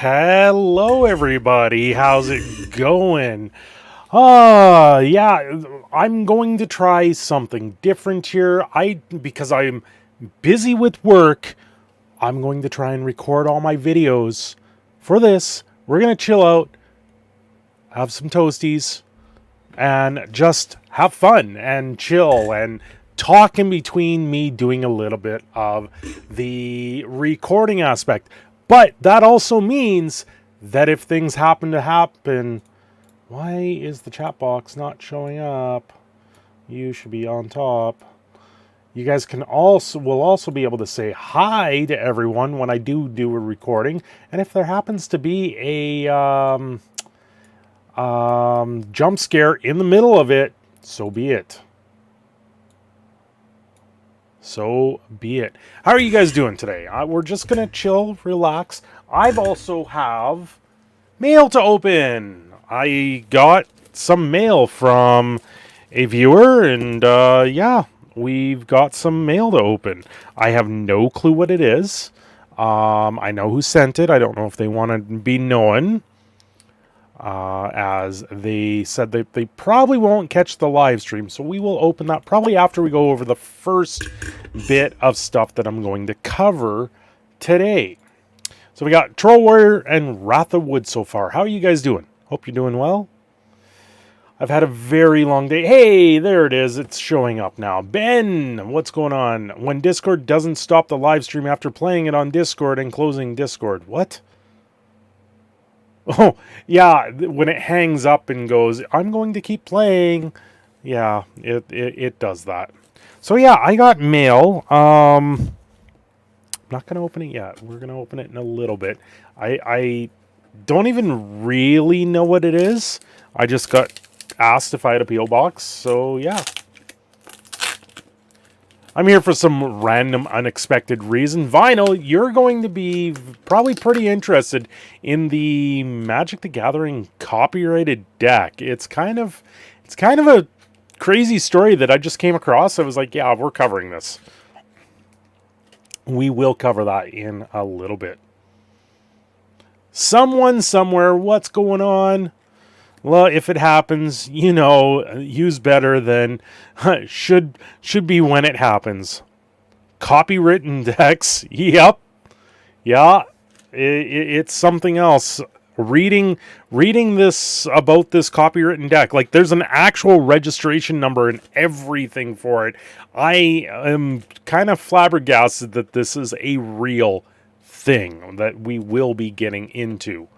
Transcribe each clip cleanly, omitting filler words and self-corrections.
Hello everybody, how's it going? Yeah, I'm going to try something different here. Because I'm busy with work, I'm going to try and record all my videos. For this, we're going to chill out, have some toasties, and just have fun and chill and talk in between me doing a little bit of the recording aspect. But that also means that if things happen to happen, why is the chat box not showing up? You should be on top. You guys will also be able to say hi to everyone when I do a recording. And if there happens to be a jump scare in the middle of it, so be it. So be it. How are you guys doing today? We're just going to chill, relax. I've also have mail to open. I got some mail from a viewer, and yeah, we've got some mail to open. I have no clue what it is. I know who sent it. I don't know if they want to be known. As they said they probably won't catch the live stream, so we will open that probably after we go over the first bit of stuff that I'm going to cover today. So we got Troll Warrior and Wrath of Wood so far. How are you guys doing? Hope you're doing well. I've had a very long day. Hey, there it is. It's showing up now. Ben, what's going on? When Discord doesn't stop the live stream after playing it on Discord and closing Discord. What? Oh, yeah, when it hangs up and goes, I'm going to keep playing. Yeah, it does that. So yeah, I got mail. I'm not going to open it yet. We're going to open it in a little bit. I don't even really know what it is. I just got asked if I had a P.O. box, so yeah. I'm here for some random, unexpected reason. Vinyl, you're going to be probably pretty interested in the Magic the Gathering copyrighted deck. It's kind of a crazy story that I just came across. I was like, yeah, we're covering this. We will cover that in a little bit. Someone, somewhere, what's going on? Well, if it happens, you know, use better than should be when it happens. Copywritten decks, yep. Yeah, it's something else. Reading this about this copywritten deck, like there's an actual registration number and everything for it. I am kind of flabbergasted that this is a real thing that we will be getting into.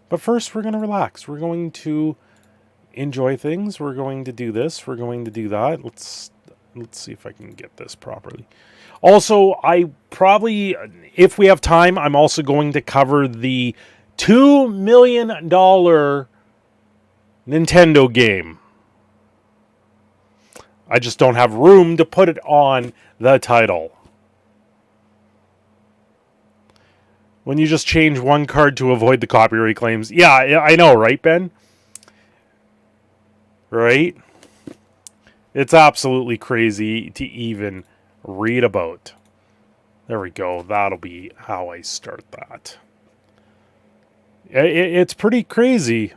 But first, we're going to relax. We're going to enjoy things. We're going to do this. We're going to do that. Let's see if I can get this properly. Also, I probably, if we have time, I'm also going to cover the $2 million Nintendo game. I just don't have room to put it on the title. When you just change one card to avoid the copyright claims. Yeah, I know, right, Ben? Right? It's absolutely crazy to even read about. There we go. That'll be how I start that. It's pretty crazy.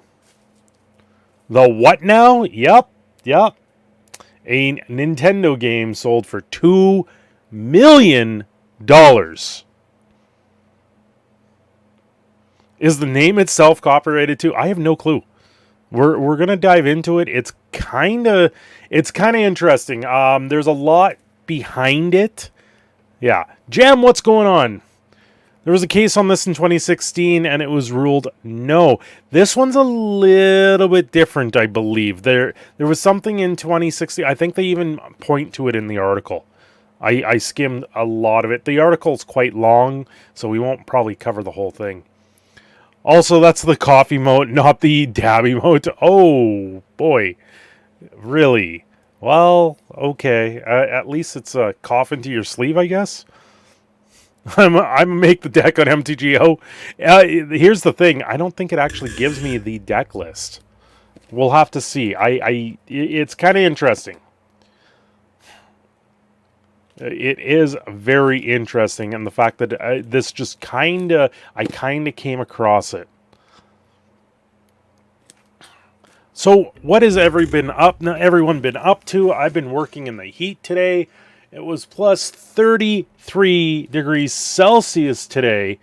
The what now? Yep. A Nintendo game sold for $2 million. Is the name itself copyrighted too? I have no clue. We're gonna dive into it. It's kind of interesting. There's a lot behind it. Yeah, Jam, what's going on? There was a case on this in 2016, and it was ruled no. This one's a little bit different, I believe. There was something in 2016. I think they even point to it in the article. I skimmed a lot of it. The article's quite long, so we won't probably cover the whole thing. Also, that's the coffee emote, not the dab emote. Oh, boy. Really? Well, okay. At least it's a cough into your sleeve, I guess. I'm make the deck on MTG. Here's the thing. I don't think it actually gives me the deck list. We'll have to see. It's kind of interesting. It is very interesting, and the fact that this just I kind of came across it. So, what has everyone been up to? I've been working in the heat today. It was plus 33 degrees Celsius today,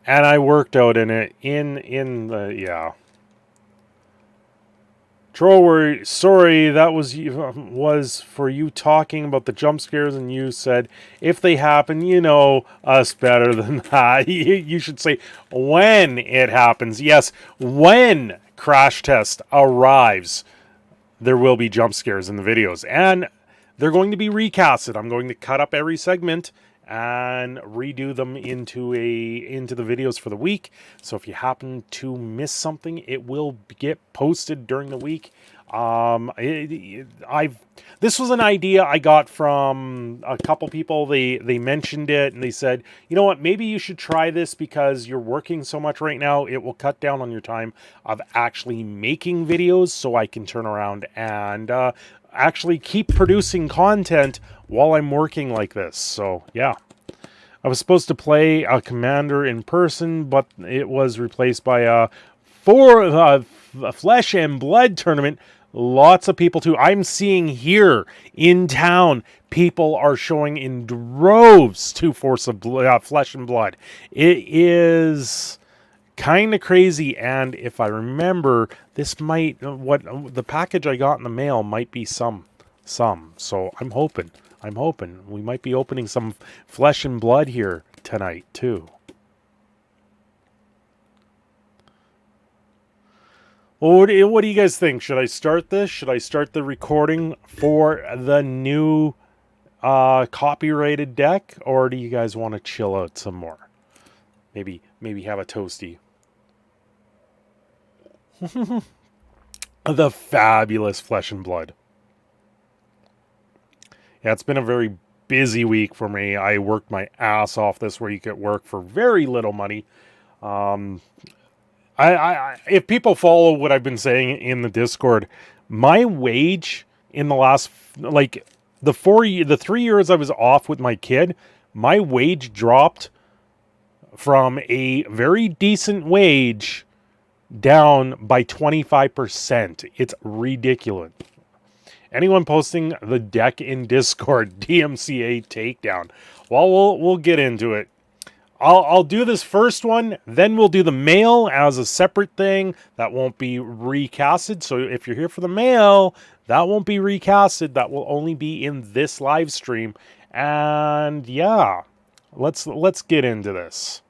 and I worked out in it yeah. Troll, sorry, that was for you talking about the jump scares, and you said if they happen, you know us better than that. You should say when it happens. Yes, when Crash Test arrives, there will be jump scares in the videos, and they're going to be recasted. I'm going to cut up every segment and redo them into the videos for the week. So if you happen to miss something, it will get posted during the week. This was an idea I got from a couple people. They mentioned it and they said, you know what, maybe you should try this because you're working so much right now. It will cut down on your time of actually making videos, so I can turn around and actually keep producing content while I'm working like this. So yeah, I was supposed to play a commander in person, but it was replaced by a flesh and blood tournament. Lots of people too. I'm seeing here in town, people are showing in droves to Force of Flesh and Blood. It is kind of crazy, and if I remember, this might the package I got in the mail might be some. So I'm hoping we might be opening some Flesh and Blood here tonight too. Well, what do you guys think? Should I start this? Should I start the recording for the new copyrighted deck, or do you guys want to chill out some more? Maybe have a toasty. The fabulous Flesh and Blood. Yeah, it's been a very busy week for me. I worked my ass off this week at work for very little money. If people follow what I've been saying in the Discord, my wage in the last, like, the 3 years I was off with my kid, my wage dropped from a very decent wage down by 25%. It's ridiculous. Anyone posting the deck in Discord, DMCA takedown. Well, we'll get into it. I'll do this first one, then we'll do the mail as a separate thing. That won't be recasted. So if you're here for the mail, that won't be recasted. That will only be in this live stream. And yeah, let's get into this.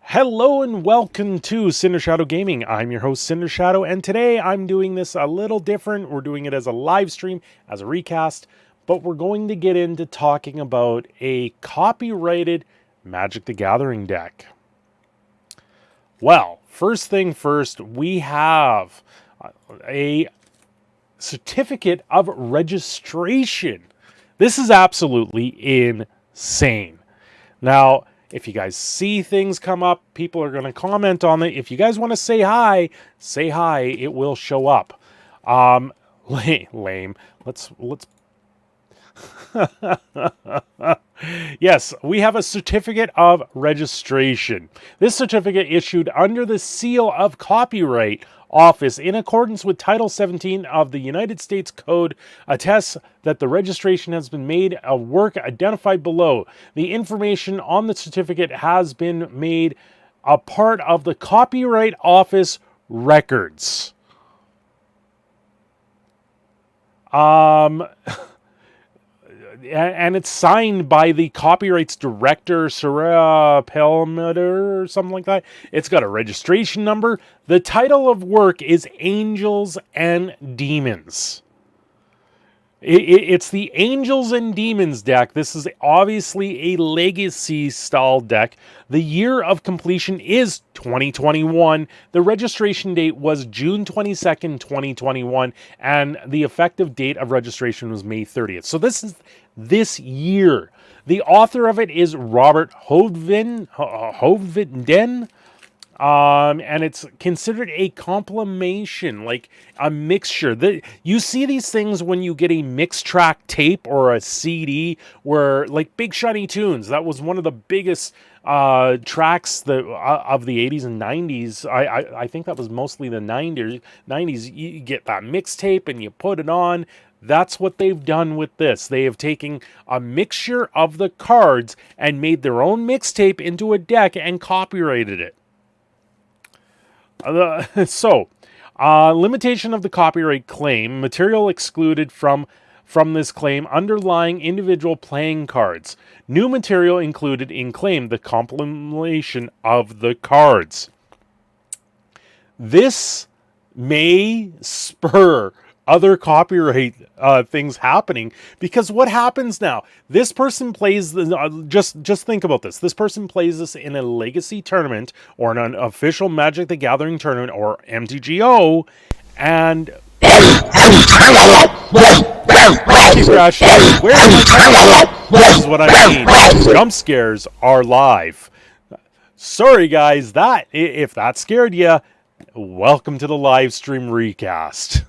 Hello and welcome to Cindershadow Gaming. I'm your host, Cindershadow, and today I'm doing this a little different. We're doing it as a live stream, as a recast, but we're going to get into talking about a copyrighted Magic the Gathering deck. Well, first thing first, we have a certificate of registration. This is absolutely insane. Now, if you guys see things come up, people are going to comment on it. If you guys want to say hi, it will show up. Lame. Let's Yes, we have a certificate of registration. This certificate issued under the seal of Copyright Office in accordance with Title 17 of the United States Code attests that the registration has been made of work identified below. The information on the certificate has been made a part of the Copyright Office records. And it's signed by the copyrights director, Sarah Pelmeter, or something like that. It's got a registration number. The title of work is Angels and Demons. It's the Angels and Demons deck. This is obviously a legacy style deck. The year of completion is 2021. The registration date was June 22nd, 2021, and the effective date of registration was May 30th. So this is this year. The author of it is Robert Hovden. And it's considered a compilation, like a mixture. You see these things when you get a mix track tape or a CD, where like Big Shiny Tunes, that was one of the biggest tracks of the 80s and 90s. I think that was mostly the 90s. You get that mixtape and you put it on. That's what they've done with this. They have taken a mixture of the cards and made their own mixtape into a deck and copyrighted it. Limitation of the copyright claim. Material excluded from this claim underlying individual playing cards. New material included in claim, the compilation of the cards. This may spur other copyright things happening, because what happens now? This person plays just think about this. This person plays this in a legacy tournament or in an official Magic the Gathering tournament or MTGO, and this is what I mean. Jump scares are live. Sorry guys, if that scared you, welcome to the live stream recast.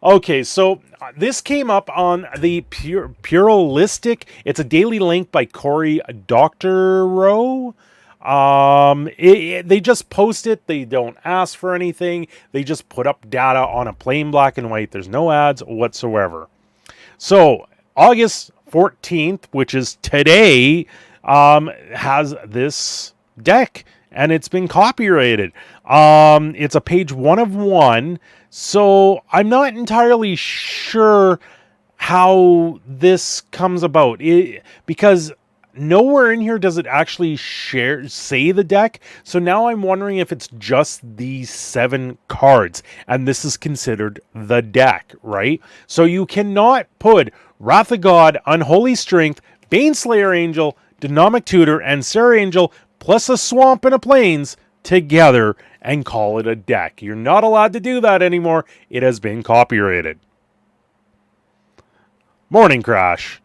Okay, so this came up on the Pluralistic. It's a daily link by Cory Doctorow. They just post it. They don't ask for anything. They just put up data on a plain black and white. There's no ads whatsoever. So August 14th, which is today, has this deck, and it's been copyrighted. It's a page 1 of 1. So I'm not entirely sure how this comes about, because nowhere in here does it actually say the deck. So now I'm wondering if it's just these 7 cards, and this is considered the deck, right? So you cannot put Wrath of God, Unholy Strength, Baneslayer Angel, Dynamic Tutor, and Sarah Angel, plus a Swamp and a Plains together and call it a deck. You're not allowed to do that anymore. It has been copyrighted. Morning Crash.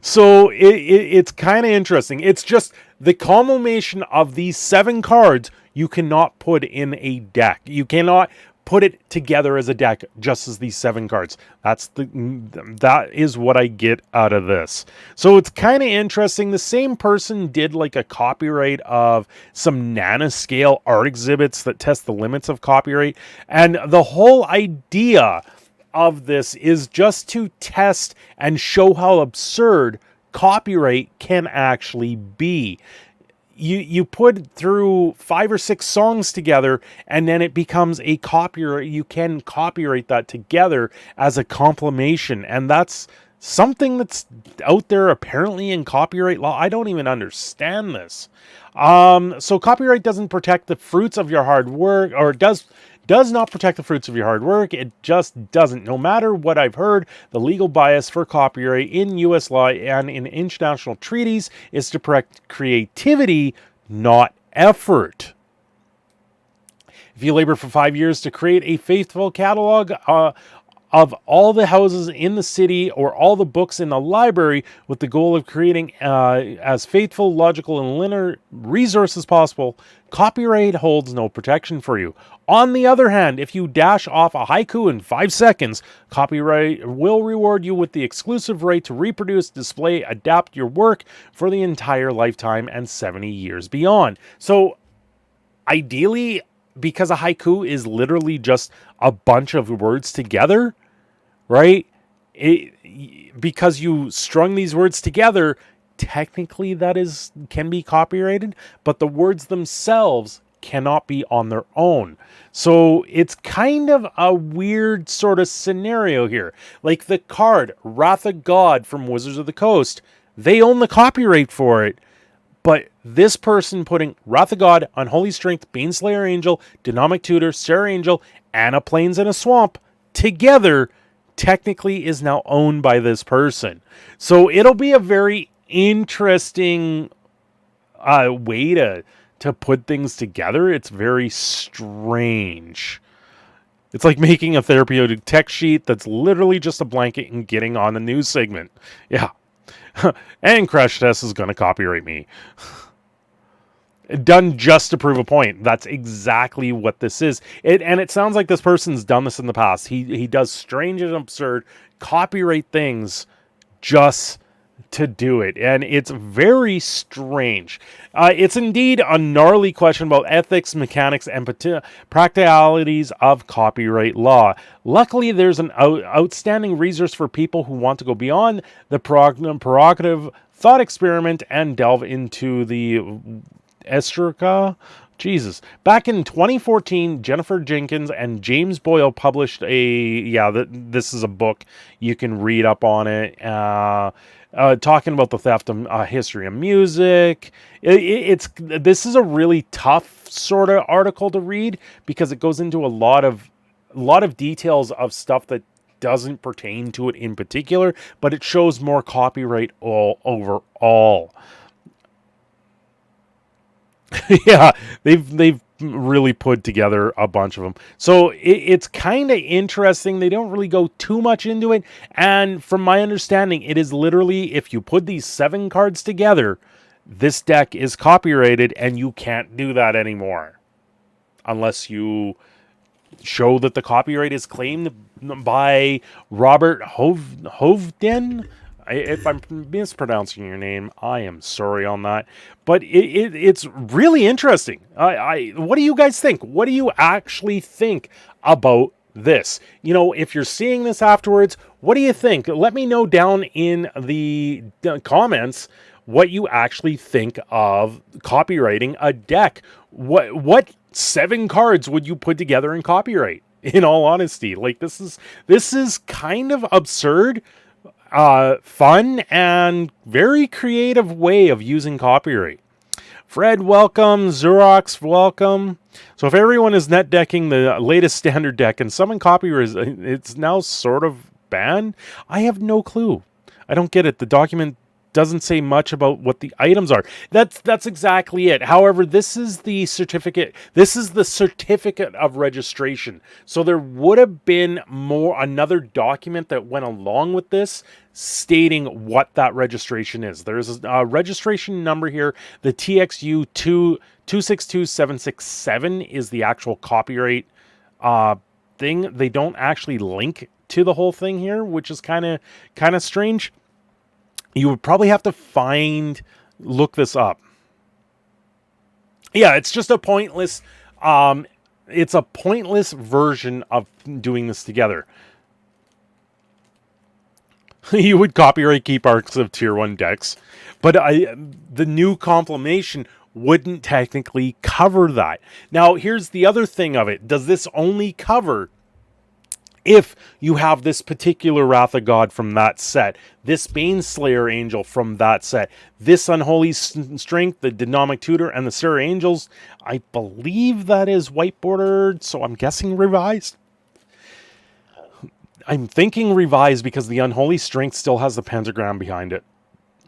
So it's kind of interesting. It's just the culmination of these 7 cards you cannot put in a deck. You cannot put it together as a deck just as these 7 cards. That is what I get out of this. So it's kind of interesting. The same person did like a copyright of some nanoscale art exhibits that test the limits of copyright. And the whole idea of this is just to test and show how absurd copyright can actually be. You put through 5 or 6 songs together, and then it becomes a copyright. You can copyright that together as a compilation, and that's something that's out there apparently in copyright law. I don't even understand this. So copyright doesn't protect the fruits of your hard work, or does not protect the fruits of your hard work. It just doesn't. No matter what I've heard, the legal bias for copyright in U.S. law and in international treaties is to protect creativity, not effort. If you labor for 5 years to create a faithful catalog of all the houses in the city or all the books in the library with the goal of creating as faithful, logical, and linear resources as possible, copyright holds no protection for you. On the other hand, if you dash off a haiku in 5 seconds, copyright will reward you with the exclusive right to reproduce, display, adapt your work for the entire lifetime and 70 years beyond. So ideally, because a haiku is literally just a bunch of words together, right? Because you strung these words together, technically that can be copyrighted, but the words themselves cannot be on their own. So it's kind of a weird sort of scenario here. Like the card Wrath of God from Wizards of the Coast, they own the copyright for it. But this person putting Wrath of God, Unholy Strength, Baneslayer Angel, Dynamic Tutor, Sarah Angel, and a Plains and a Swamp together technically is now owned by this person. So it'll be a very interesting way to put things together. It's very strange. It's like making a therapeutic text sheet that's literally just a blanket and getting on a news segment. Yeah. And Crash Test is going to copyright me. Done just to prove a point. That's exactly what this is. And it sounds like this person's done this in the past. He does strange and absurd copyright things just to do it, and it's very strange. It's indeed a gnarly question about ethics, mechanics, and practicalities of copyright law. Luckily, there's an outstanding resource for people who want to go beyond the prerogative thought experiment and delve into the Estrica. Jesus. Back in 2014, Jennifer Jenkins and James Boyle published this is a book. You can read up on it. Talking about the theft of history of music. This is a really tough sort of article to read because it goes into a lot of details of stuff that doesn't pertain to it in particular, but it shows more copyright all overall. Yeah, they've really put together a bunch of them. So it's kind of interesting. They don't really go too much into it. And from my understanding, it is literally, if you put these 7 cards together, this deck is copyrighted and you can't do that anymore. Unless you show that the copyright is claimed by Robert Hovden. If I'm mispronouncing your name, I am sorry on that. But it's really interesting. What do you guys think? What do you actually think about this? You know, if you're seeing this afterwards, what do you think? Let me know down in the comments what you actually think of copywriting a deck. What 7 cards would you put together in copyright? In all honesty, like this is kind of absurd. Fun and very creative way of using copyright. Fred, welcome. Xerox, welcome. So if everyone is net decking the latest standard deck and summon copyright, it's now sort of banned. I have no clue. I don't get it. The document doesn't say much about what the items are. That's exactly it. However, this is the certificate. This is the certificate of registration. So there would have been another document that went along with this stating what that registration is. There's a registration number here. The THRU 262767 is the actual copyright thing. They don't actually link to the whole thing here, which is kind of strange. You would probably have to look this up. Yeah, it's just a pointless, it's a pointless version of doing this together. You would copyright key parts of tier 1 decks, but the new compilation wouldn't technically cover that. Now, here's the other thing of it. Does this only cover if you have this particular Wrath of God from that set, this Baneslayer Angel from that set, this Unholy Strength, the Dynamic Tutor, and the Sarah Angels? I believe that is white bordered, so I'm guessing revised. I'm thinking revised because the Unholy Strength still has the pentagram behind it.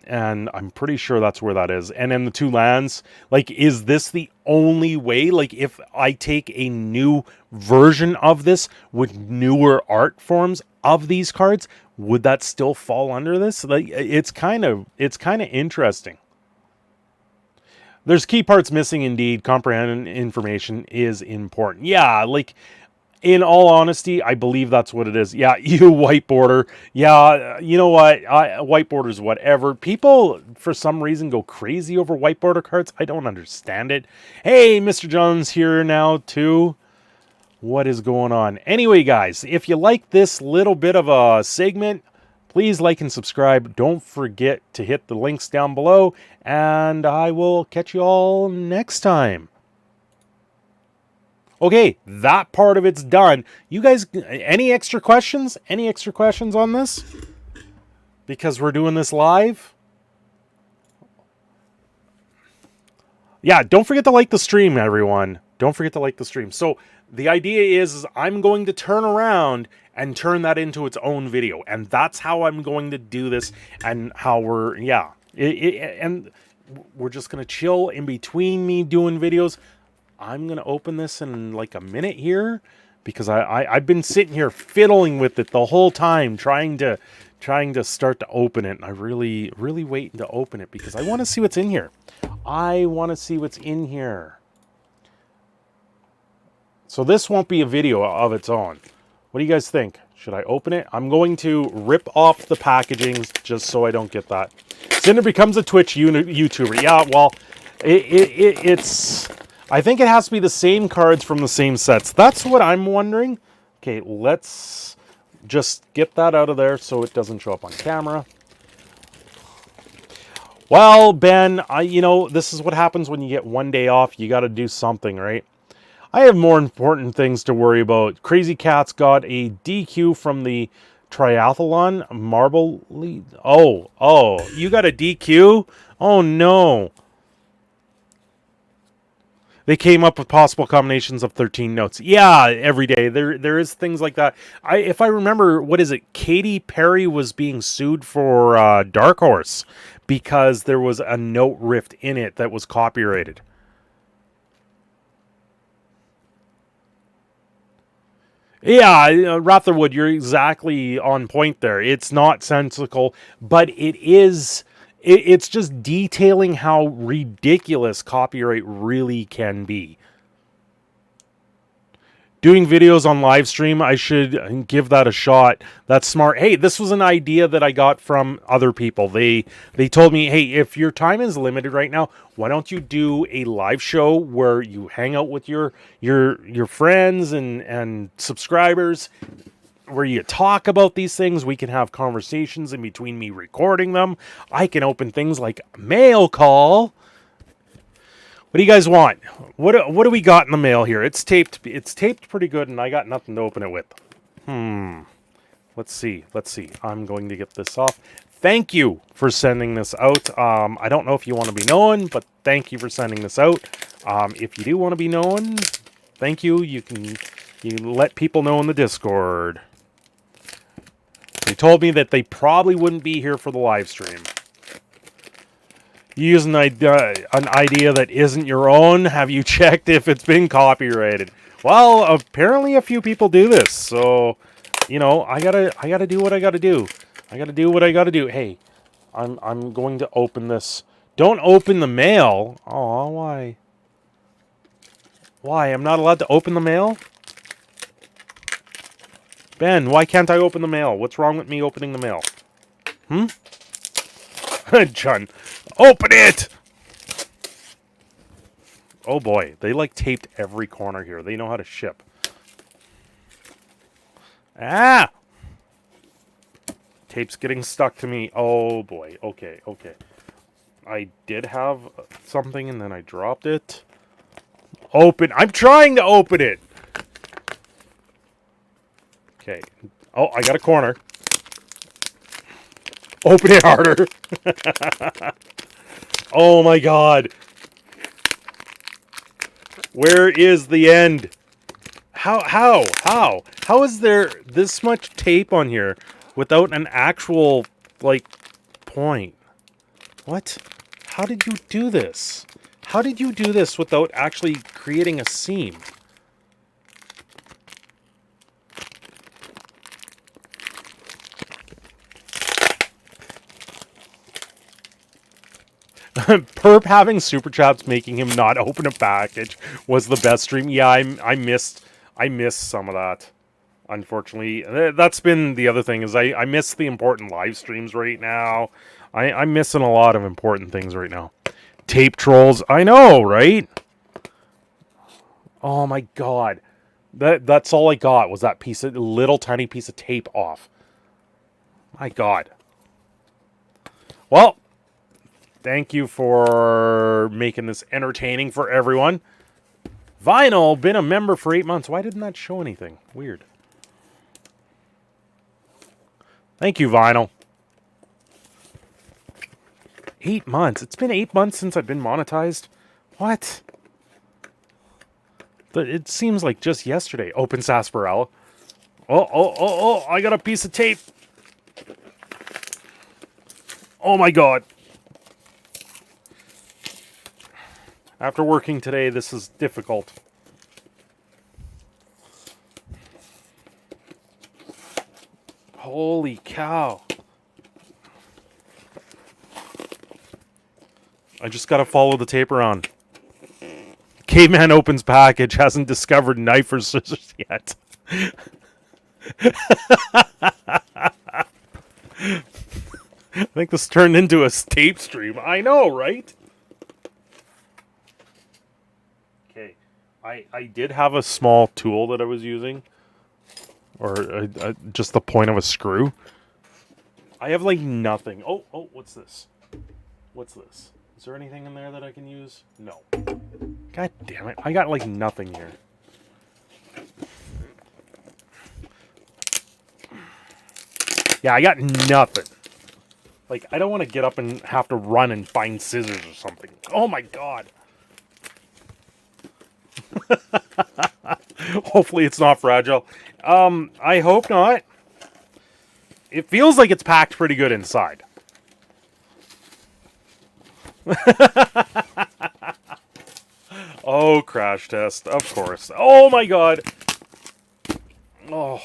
And I'm pretty sure that's where that is. And then the 2 lands, like, is this the only way? Like, if I take a new version of this with newer art forms of these cards, would that still fall under this? Like, it's kind of interesting. There's key parts missing indeed. Comprehend information is important. Yeah, like, in all honesty, I believe that's what it is. Yeah, you white border. Yeah, you know what? White borders, whatever. People, for some reason, go crazy over white border cards. I don't understand it. Hey, Mr. Jones here now, too. What is going on? Anyway, guys, if you like this little bit of a segment, please like and subscribe. Don't forget to hit the links down below, and I will catch you all next time. Okay, that part of it's done. You guys, any extra questions? Any extra questions on this? Because we're doing this live? Yeah, don't forget to like the stream, everyone. Don't forget to like the stream. So the idea is I'm going to turn around and turn that into its own video. And that's how I'm going to do this, and how we're, yeah. And we're just going to chill in between me doing videos. I'm going to open this in like a minute here because I've been sitting here fiddling with it the whole time, trying to trying to start to open it, and I really waiting to open it because I want to see what's in here. I want to see what's in here. So this won't be a video of its own. What do you guys think? Should I open it? I'm going to rip off the packaging just so I don't get that. Cinder becomes a Twitch YouTuber. Yeah, well, it's... I think it has to be the same cards from the same sets. That's what I'm wondering. Okay, let's just get that out of there so it doesn't show up on camera. Well, Ben, you know, this is what happens when you get one day off. You got to do something, right? I have more important things to worry about. Crazy Cat's got a DQ from the triathlon. Oh, you got a DQ? Oh, no. They came up with possible combinations of 13 notes. Yeah, every day. There is things like that. If I remember, what is it? Katy Perry was being sued for Dark Horse because there was a note rift in it that was copyrighted. Yeah, Rotherwood, you're exactly on point there. It's not sensical, but it is... It's just detailing how ridiculous copyright really can be. Doing videos on live stream, I should give that a shot. That's smart. Hey, this was an idea that I got from other people. They told me, hey, if your time is limited right now, why don't you do a live show where you hang out with your friends and subscribers, where you talk about these things. We can have conversations in between me recording them. I can open things like mail call. What do you guys want? What do we got in the mail here? It's taped pretty good, and I got nothing to open it with. Let's see. I'm going to get this off. Thank you for sending this out. I don't know if you want to be known, but thank you for sending this out. If you do want to be known, thank you. You let people know in the Discord. They told me that they probably wouldn't be here for the live stream. You use an idea that isn't your own. Have you checked if it's been copyrighted? Well, apparently a few people do this. So, you know, I gotta do what I gotta do. I gotta do what I gotta do. Hey, I'm going to open this. Don't open the mail. Oh, why? Why? I'm not allowed to open the mail? Ben, why can't I open the mail? What's wrong with me opening the mail? John, open it! Oh boy, they like taped every corner here. They know how to ship. Ah! Tape's getting stuck to me. Oh boy, okay. I did have something and then I dropped it. Open. I'm trying to open it! Okay. Oh, I got a corner. Open it harder. Oh my god. Where is the end? How is there this much tape on here without an actual, like, point? What? How did you do this? How did you do this without actually creating a seam? Perp having super chats making him not open a package was the best stream. Yeah, I missed some of that. Unfortunately, that's been the other thing is I miss the important live streams right now. I'm missing a lot of important things right now. Tape trolls, I know, right? Oh my god, that's all I got was that little tiny piece of tape off. My god. Well. Thank you for making this entertaining for everyone. Vinyl, been a member for 8 months. Why didn't that show anything? Weird. Thank you, Vinyl. 8 months. It's been 8 months since I've been monetized. What? It seems like just yesterday. Open sarsaparilla. Oh, I got a piece of tape. Oh my god. After working today, this is difficult. Holy cow. I just gotta follow the tape around. Caveman opens package, hasn't discovered knife or scissors yet. I think this turned into a tape stream. I know, right? Okay. I did have a small tool that I was using. Or just the point of a screw. I have, like, nothing. Oh, what's this? What's this? Is there anything in there that I can use? No. God damn it. I got, like, nothing here. Yeah, I got nothing. Like, I don't want to get up and have to run and find scissors or something. Oh, my God. Hopefully it's not fragile. I hope not. It feels like it's packed pretty good inside. Oh, crash test. Of course. Oh, my God. Oh.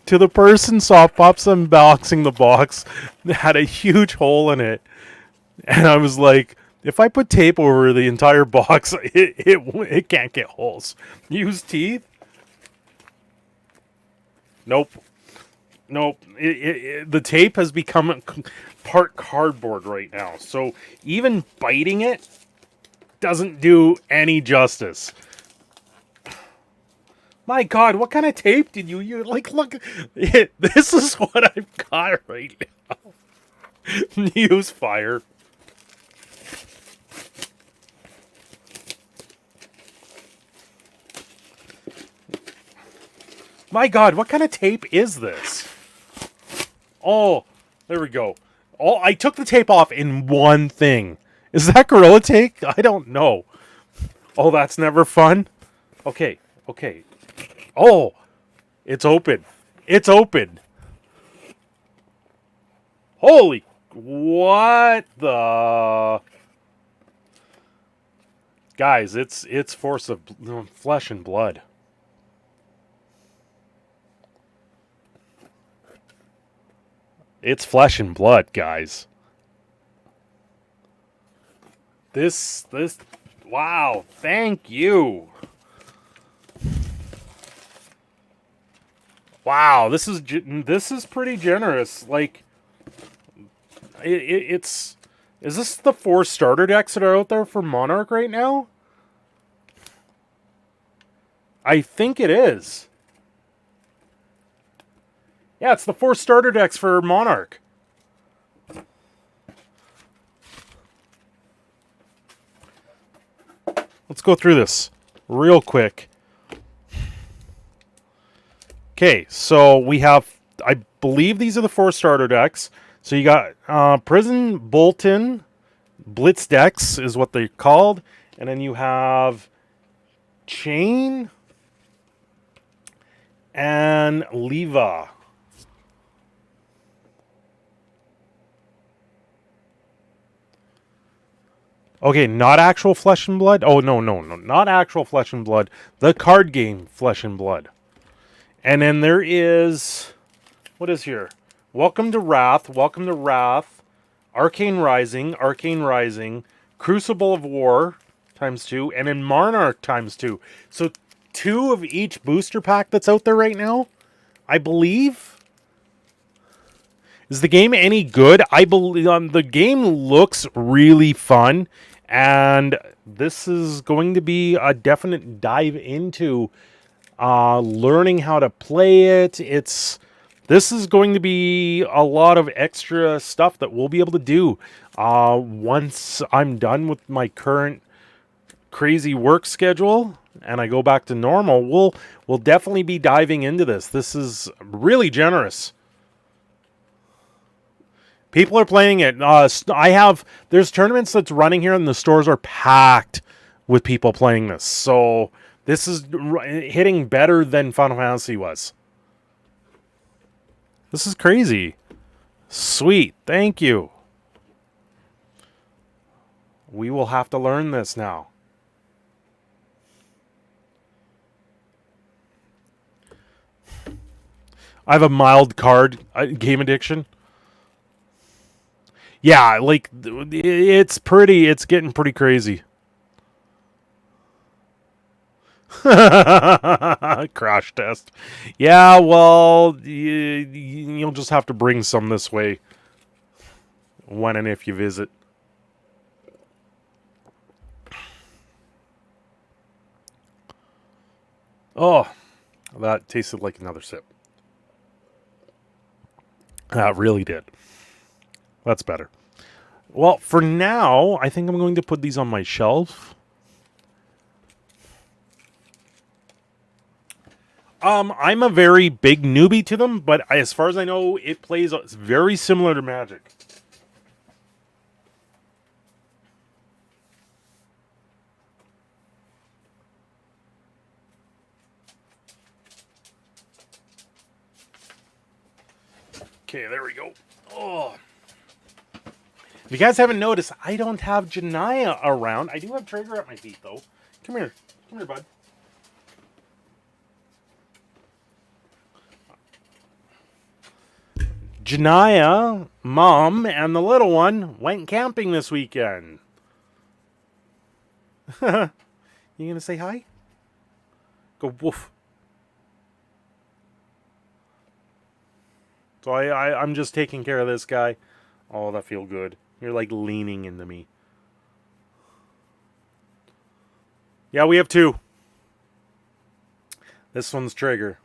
To the person Soft Pops unboxing the box, that had a huge hole in it. And I was like, if I put tape over the entire box, it can't get holes. Use teeth? Nope. Nope. The tape has become part cardboard right now. So even biting it doesn't do any justice. My God, what kind of tape did you use? Like, look, this is what I've got right now. Use fire. My God, what kind of tape is this? Oh, there we go. Oh, I took the tape off in one thing. Is that Gorilla Tape? I don't know. Oh, that's never fun. Okay, okay. Oh, it's open. It's open. Holy, what the... Guys, it's force of flesh and blood. It's flesh and blood, guys. This, wow, thank you. Wow, this is pretty generous. Like, it's... Is this the 4 starter decks that are out there for Monarch right now? I think it is. Yeah, it's the 4 starter decks for Monarch. Let's go through this real quick. Okay, so we have, I believe these are the 4 starter decks. So you got Prison, Bolton, Blitz decks is what they're called. And then you have Chain and Leva. Okay, not actual Flesh and Blood. Oh, no, not actual Flesh and Blood. The card game Flesh and Blood. And then there is, what is here? Welcome to Wrath, Arcane Rising, Crucible of War ×2, and then Monarch ×2. So 2 of each booster pack that's out there right now, I believe. Is the game any good? I believe the game looks really fun, and this is going to be a definite dive into learning how to play it. This is going to be a lot of extra stuff that we'll be able to do once I'm done with my current crazy work schedule and I go back to normal. We'll definitely be diving into this. This is really generous. People are playing it. There's tournaments that's running here and the stores are packed with people playing this. So this is hitting better than Final Fantasy was. This is crazy. Sweet. Thank you. We will have to learn this now. I have a mild game addiction. Yeah, like it's getting pretty crazy. Crash test. Yeah, well, you'll just have to bring some this way when and if you visit. Oh, that tasted like another sip. That really did. That's better. Well, for now, I think I'm going to put these on my shelf. I'm a very big newbie to them, but as far as I know, it plays very similar to Magic. Okay, there we go. Oh. If you guys haven't noticed, I don't have Janaya around. I do have Trigger at my feet, though. Come here. Come here, bud. Janaya, Mom, and the little one went camping this weekend. You gonna say hi? Go woof. So I'm just taking care of this guy. Oh, that feel good. You're like leaning into me. Yeah, we have two. This one's Trigger.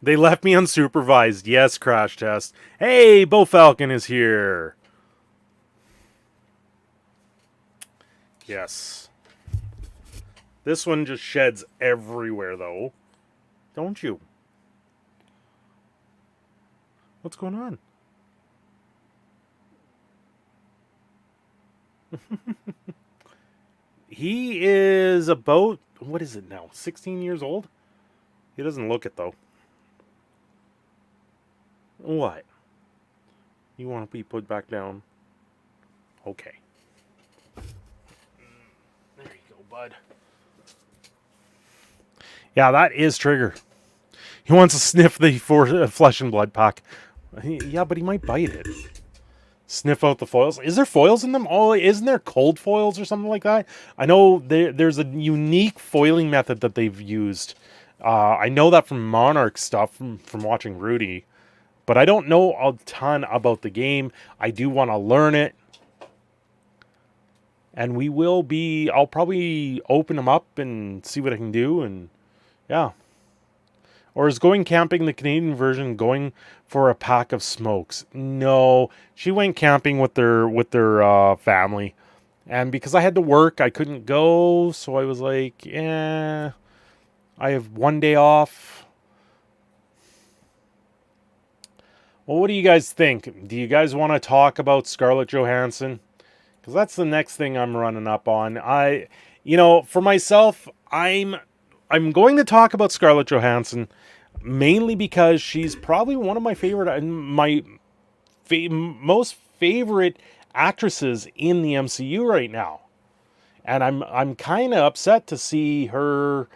They left me unsupervised. Yes, Crash Test. Hey, Bo Falcon is here. Yes. This one just sheds everywhere, though. Don't you? What's going on? He is about, what is it now? 16 years old? He doesn't look it, though. What? You want to be put back down? Okay. There you go, bud. Yeah, that is Trigger. He wants to sniff the flesh and blood pack. Yeah, but he might bite it. Sniff out the foils. Is there foils in them? Oh, isn't there cold foils or something like that? I know there's a unique foiling method that they've used. I know that from Monarch stuff, from watching Rudy. But I don't know a ton about the game. I do want to learn it. And I'll probably open them up and see what I can do. And yeah. Or is going camping the Canadian version going for a pack of smokes? No, she went camping with their family, and because I had to work, I couldn't go. So I was like, I have one day off. Well, what do you guys think? Do you guys want to talk about Scarlett Johansson? Because that's the next thing I'm running up on. For myself, I'm going to talk about Scarlett Johansson mainly because she's probably one of my favorite, most favorite actresses in the MCU right now, and I'm kind of upset to see her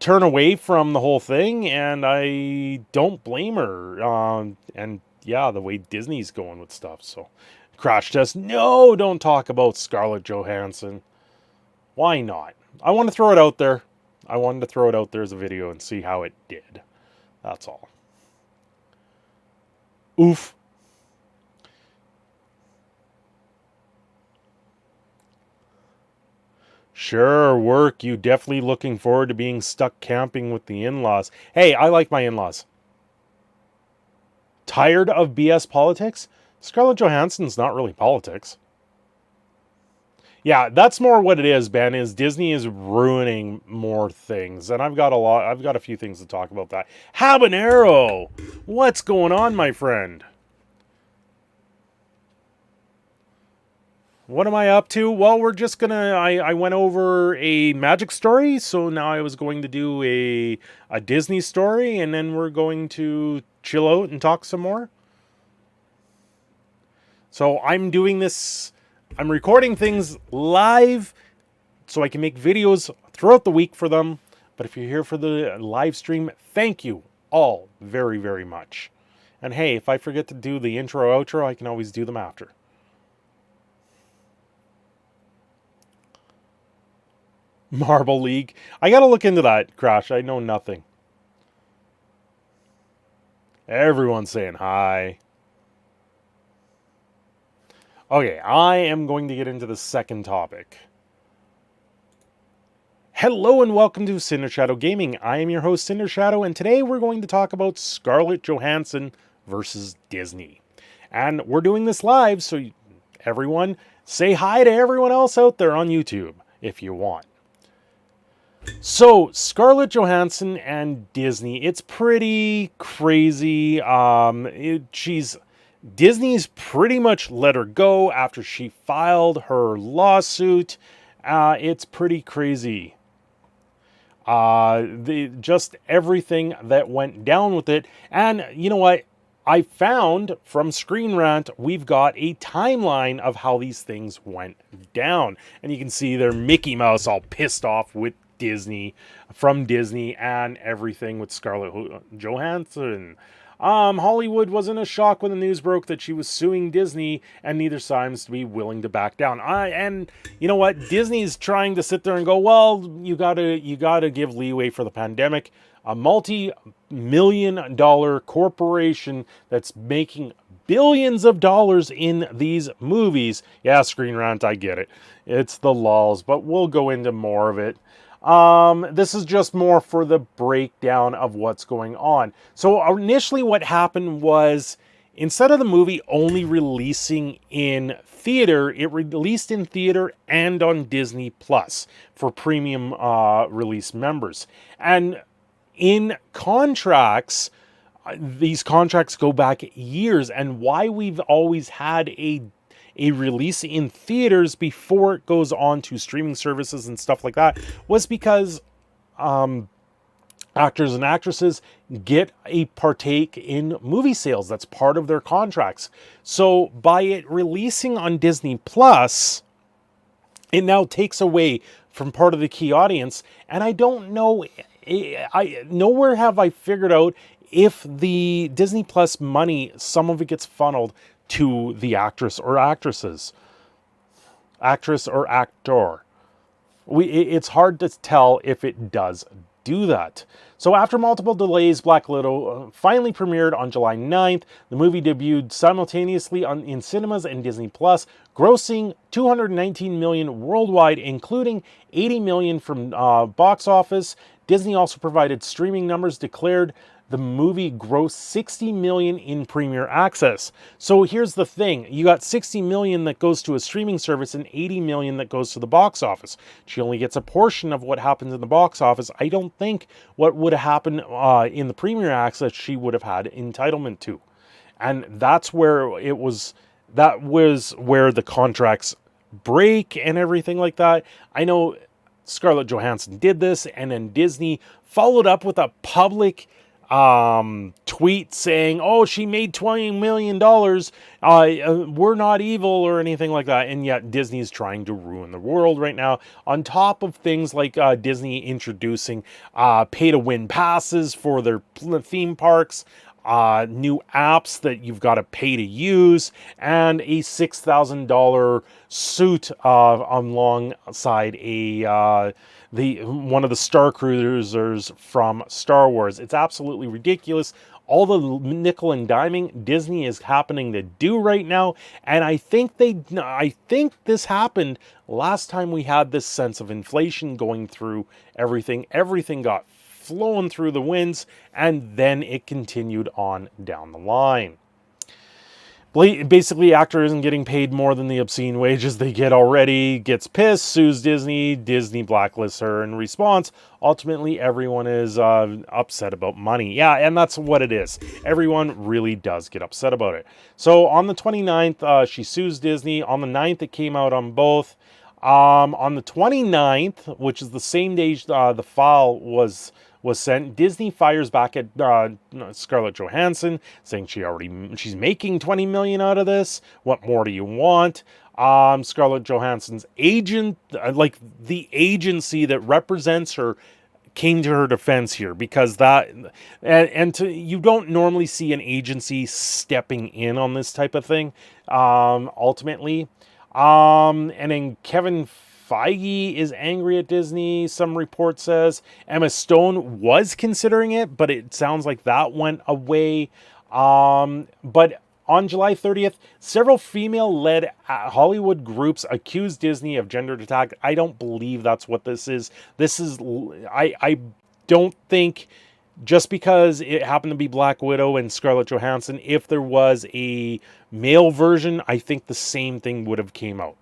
turn away from the whole thing, and I don't blame her. And yeah, the way Disney's going with stuff. So, Crash Test, no, don't talk about Scarlett Johansson. Why not? I want to throw it out there. I wanted to throw it out there as a video and see how it did. That's all. Oof. Sure, work. You definitely looking forward to being stuck camping with the in-laws. Hey, I like my in-laws. Tired of BS politics? Scarlett Johansson's not really politics. Yeah, that's more what it is, Ben, is Disney is ruining more things. And I've got a few things to talk about that. Habanero! What's going on, my friend? What am I up to? Well, we're just gonna, I went over a Magic story, so now I was going to do a Disney story, and then we're going to chill out and talk some more. So I'm doing this, I'm recording things live so I can make videos throughout the week for them. But if you're here for the live stream, thank you. all very, very much. And hey, if I forget to do the intro, outro, I can always do them after. Marble League. I gotta look into that, Crash. I know nothing. Everyone's saying hi. Okay, I am going to get into the second topic. Hello and welcome to Cindershadow Gaming. I am your host, Cindershadow, and today we're going to talk about Scarlett Johansson versus Disney. And we're doing this live, so everyone, say hi to everyone else out there on YouTube, if you want. So, Scarlett Johansson and Disney, it's pretty crazy. Disney's pretty much let her go after she filed her lawsuit. It's pretty crazy. Just everything that went down with it. And you know what? I found from Screen Rant, we've got a timeline of how these things went down. And you can see there Mickey Mouse all pissed off with Disney, from Disney, and everything with Scarlett Johansson. Hollywood wasn't a shock when the news broke that she was suing Disney, and neither seems to be willing to back down. And you know what? Disney's trying to sit there and go, well, you gotta give leeway for the pandemic. A multi-million-dollar corporation that's making billions of dollars in these movies. Yeah, Screen Rant, I get it. It's the lulz, but we'll go into more of it. This is just more for the breakdown of what's going on. So initially what happened was, instead of the movie only releasing in theater, it released in theater and on Disney Plus for premium release members. And in contracts, these contracts go back years, and why we've always had a release in theaters before it goes on to streaming services and stuff like that was because actors and actresses get a partake in movie sales. That's part of their contracts. So by it releasing on Disney Plus, it now takes away from part of the key audience. And I don't know, nowhere have I figured out if the Disney Plus money, some of it gets funneled to the actress or actresses. Actress or actor. It's hard to tell if it does do that. So after multiple delays, Black Widow finally premiered on July 9th. The movie debuted simultaneously in cinemas and Disney Plus, grossing $219 million worldwide, including $80 million from box office. Disney also provided streaming numbers, declared the movie grossed $60 million in premiere access. So here's the thing. You got $60 million that goes to a streaming service and $80 million that goes to the box office. She only gets a portion of what happens in the box office. I don't think what would have happened in the premiere access she would have had entitlement to. And that's where that was where the contracts break and everything like that. I know Scarlett Johansson did this, and then Disney followed up with a public tweet saying, oh, she made $20 million. We're not evil or anything like that. And yet Disney's trying to ruin the world right now. On top of things like Disney introducing pay-to-win passes for their theme parks, new apps that you've got to pay to use, and a $6,000 suit alongside one of the Star Cruisers from Star Wars. It's absolutely ridiculous. All the nickel and diming Disney is happening to do right now, and I think this happened last time we had this sense of inflation going through everything. Everything got flowing through the winds, and then it continued on down the line. Basically, actor isn't getting paid more than the obscene wages they get already, gets pissed, sues Disney, Disney blacklists her in response. Ultimately, everyone is upset about money. Yeah, and that's what it is. Everyone really does get upset about it. So on the 29th, she sues Disney. On the 9th, it came out on both. On the 29th, which is the same day the file was sent, Disney fires back at Scarlett Johansson, saying she's making $20 million out of this. What more do you want? Scarlett Johansson's agent, like the agency that represents her, came to her defense here, because that, you don't normally see an agency stepping in on this type of thing, ultimately. And then Kevin Feige is angry at Disney. Some report says Emma Stone was considering it, but it sounds like that went away. But on July 30th, several female-led Hollywood groups accused Disney of gendered attack. I don't believe that's what this is. I don't think, just because it happened to be Black Widow and Scarlett Johansson, if there was a male version, I think the same thing would have came out.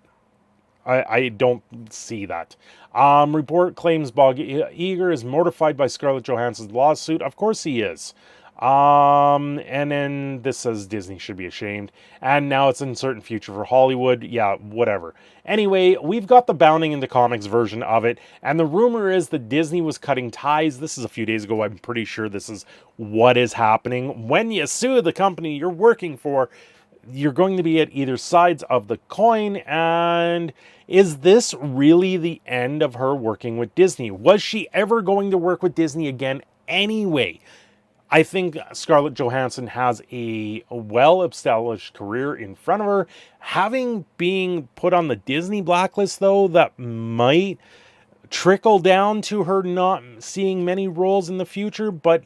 I don't see that. Report claims Bob Iger is mortified by Scarlett Johansson's lawsuit. Of course he is. And then this says Disney should be ashamed. And now it's uncertain future for Hollywood. Yeah, whatever. Anyway, we've got the Bounding into Comics version of it. And the rumor is that Disney was cutting ties. This is a few days ago. I'm pretty sure this is what is happening. When you sue the company you're working for, you're going to be at either sides of the coin. And is this really the end of her working with Disney? Was she ever going to work with Disney again anyway? I think Scarlett Johansson has a well-established career in front of her. Having being put on the Disney blacklist, though, that might trickle down to her not seeing many roles in the future. But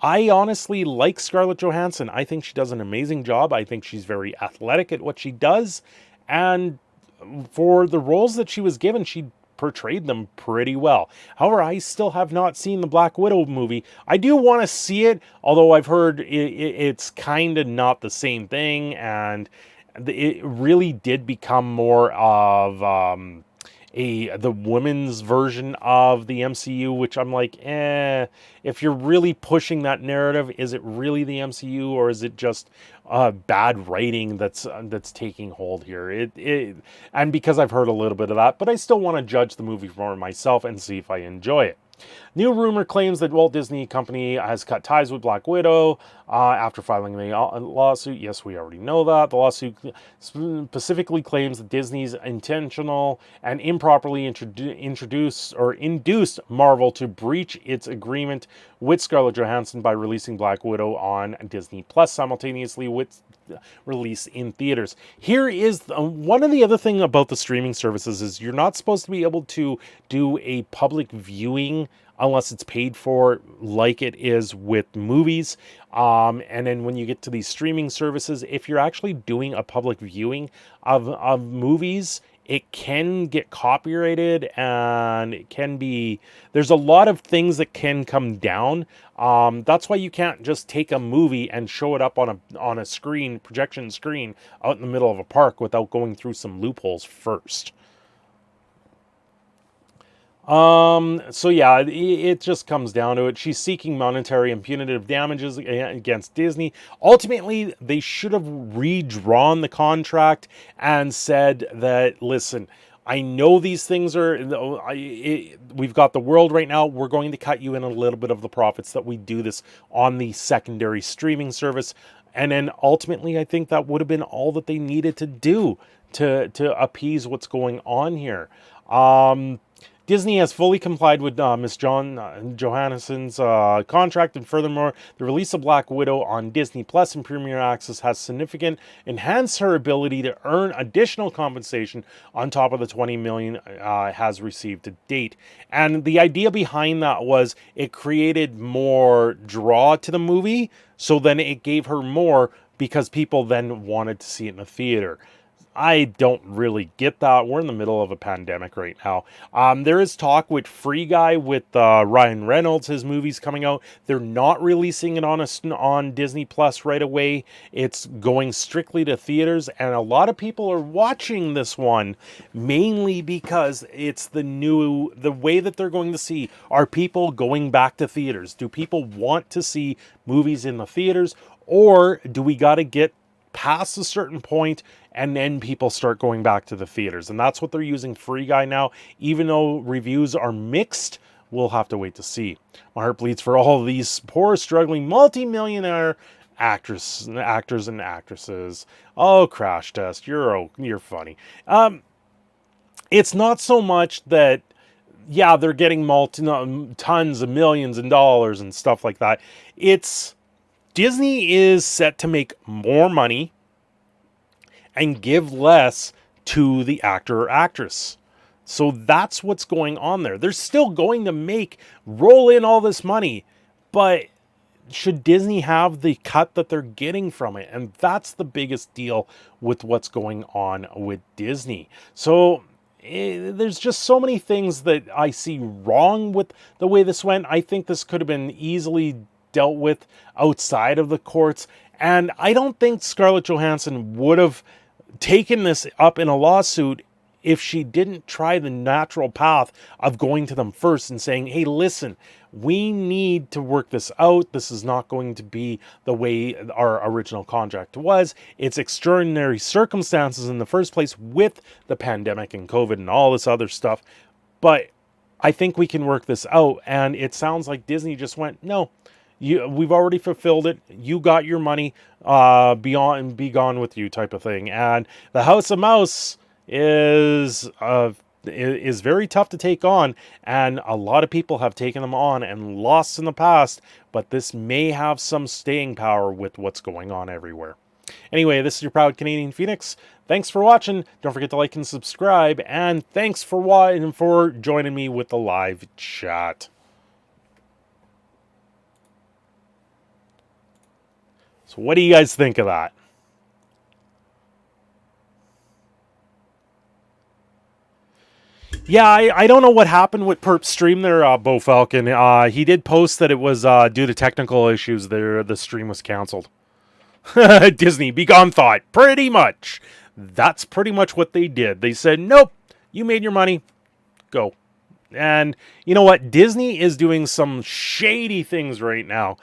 I honestly like Scarlett Johansson. I think she does an amazing job. I think she's very athletic at what she does. And for the roles that she was given, she portrayed them pretty well. However, I still have not seen the Black Widow movie. I do want to see it, although I've heard it's kind of not the same thing, and it really did become more of the women's version of the MCU, which I'm like, if you're really pushing that narrative, is it really the MCU, or is it just bad writing that's taking hold here? And because I've heard a little bit of that, but I still want to judge the movie for myself and see if I enjoy it. New rumor claims that Walt Disney Company has cut ties with Black Widow after filing a lawsuit. Yes, we already know that. The lawsuit specifically claims that Disney's intentional and improperly induced Marvel to breach its agreement with Scarlett Johansson by releasing Black Widow on Disney Plus simultaneously with release in theaters. Here is one of the other thing about the streaming services is you're not supposed to be able to do a public viewing unless it's paid for, like it is with movies. And then when you get to these streaming services, if you're actually doing a public viewing of movies, it can get copyrighted, and it can be, there's a lot of things that can come down. That's why you can't just take a movie and show it up on a screen, projection screen, out in the middle of a park without going through some loopholes first. So yeah, it just comes down to it. She's seeking monetary and punitive damages against Disney. Ultimately, they should have redrawn the contract and said that, listen, I know these things are, we've got the world right now. We're going to cut you in a little bit of the profits that we do this on the secondary streaming service. And then ultimately, I think that would have been all that they needed to do to appease what's going on here. Disney has fully complied with Ms. Johansson's contract, and furthermore, the release of Black Widow on Disney Plus and Premier Access has significantly enhanced her ability to earn additional compensation on top of the $20 million has received to date. And the idea behind that was it created more draw to the movie, so then it gave her more because people then wanted to see it in the theater. I don't really get that. We're in the middle of a pandemic right now. There is talk with Free Guy with Ryan Reynolds, his movie's coming out. They're not releasing it on Disney Plus right away. It's going strictly to theaters, and a lot of people are watching this one mainly because it's the way that they're going to see. Are people going back to theaters? Do people want to see movies in the theaters, or do we got to get past a certain point and then people start going back to the theaters? And that's what they're using Free Guy now. Even though reviews are mixed, we'll have to wait to see. My heart bleeds for all of these poor, struggling, multi-millionaire actors and actresses. Oh, Crash Test, you're funny. It's not so much that yeah, they're getting tons of millions of dollars and stuff like that. Disney is set to make more money and give less to the actor or actress. So that's what's going on there. They're still going to roll in all this money, but should Disney have the cut that they're getting from it? And that's the biggest deal with what's going on with Disney. So there's just so many things that I see wrong with the way this went. I think this could have been easily dealt with outside of the courts. And I don't think Scarlett Johansson would have taken this up in a lawsuit if she didn't try the natural path of going to them first and saying, hey, listen, we need to work this out. This is not going to be the way our original contract was. It's extraordinary circumstances in the first place with the pandemic and COVID and all this other stuff. But I think we can work this out. And it sounds like Disney just went, no, we've already fulfilled it. You got your money, be gone with you type of thing. And the House of Mouse is very tough to take on, and a lot of people have taken them on and lost in the past, but this may have some staying power with what's going on everywhere. Anyway, this is your proud Canadian Phoenix. Thanks for watching. Don't forget to like and subscribe, and thanks for joining me with the live chat. So what do you guys think of that? Yeah, I don't know what happened with Perp's stream there, Bo Falcon. He did post that it was due to technical issues there. The stream was canceled. Disney, be gone thought. Pretty much. That's pretty much what they did. They said, nope, you made your money. Go. And you know what? Disney is doing some shady things right now.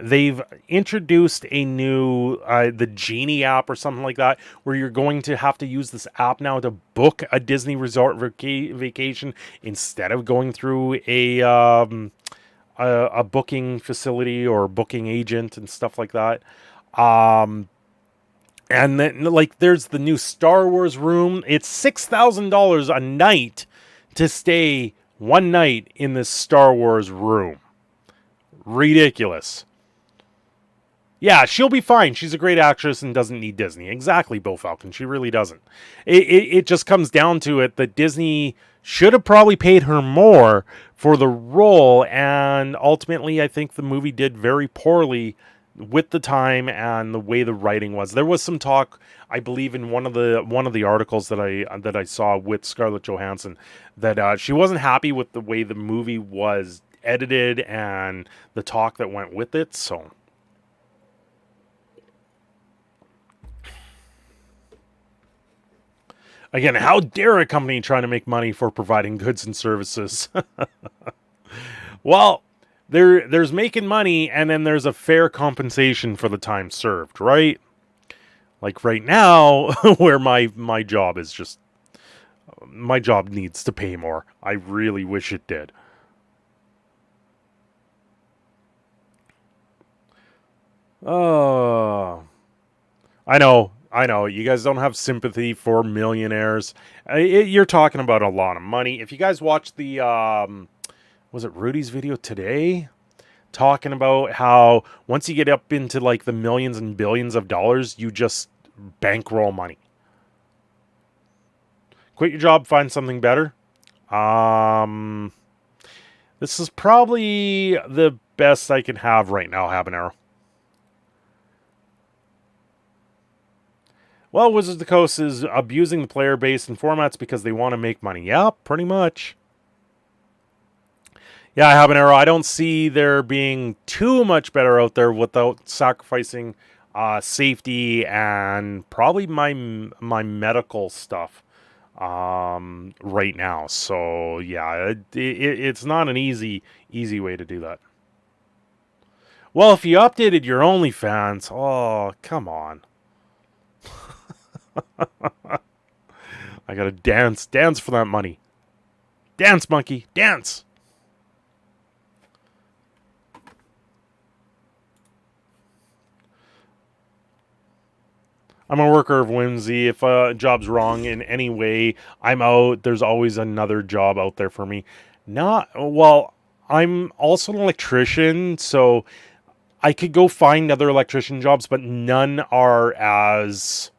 They've introduced a new, the Genie app or something like that, where you're going to have to use this app now to book a Disney resort vacation instead of going through a booking facility or booking agent and stuff like that. And then, like, there's the new Star Wars room. It's $6,000 a night to stay one night in this Star Wars room. Ridiculous. Yeah, she'll be fine. She's a great actress and doesn't need Disney. Exactly, Bo Falcon. She really doesn't. It just comes down to it that Disney should have probably paid her more for the role, and ultimately I think the movie did very poorly with the time and the way the writing was. There was some talk, I believe, in one of the articles that I saw with Scarlett Johansson, that she wasn't happy with the way the movie was edited and the talk that went with it. So again, how dare a company trying to make money for providing goods and services? Well, there's making money, and then there's a fair compensation for the time served, right? Like right now, where my job is just, my job needs to pay more. I really wish it did. Oh, I know. You guys don't have sympathy for millionaires. You're talking about a lot of money. If you guys watched the, was it Rudy's video today? Talking about how once you get up into like the millions and billions of dollars, you just bankroll money. Quit your job, find something better. This is probably the best I can have right now, Habanero. Well, Wizards of the Coast is abusing the player base and formats because they want to make money. Yeah, pretty much. Yeah, Habanero, I don't see there being too much better out there without sacrificing safety and probably my medical stuff right now. So, yeah, it's not an easy way to do that. Well, if you updated your OnlyFans, oh, come on. I gotta dance for that money. Dance, monkey, dance. I'm a worker of whimsy. If a job's wrong in any way, I'm out. There's always another job out there for me. Well, I'm also an electrician, so I could go find other electrician jobs, but none are as...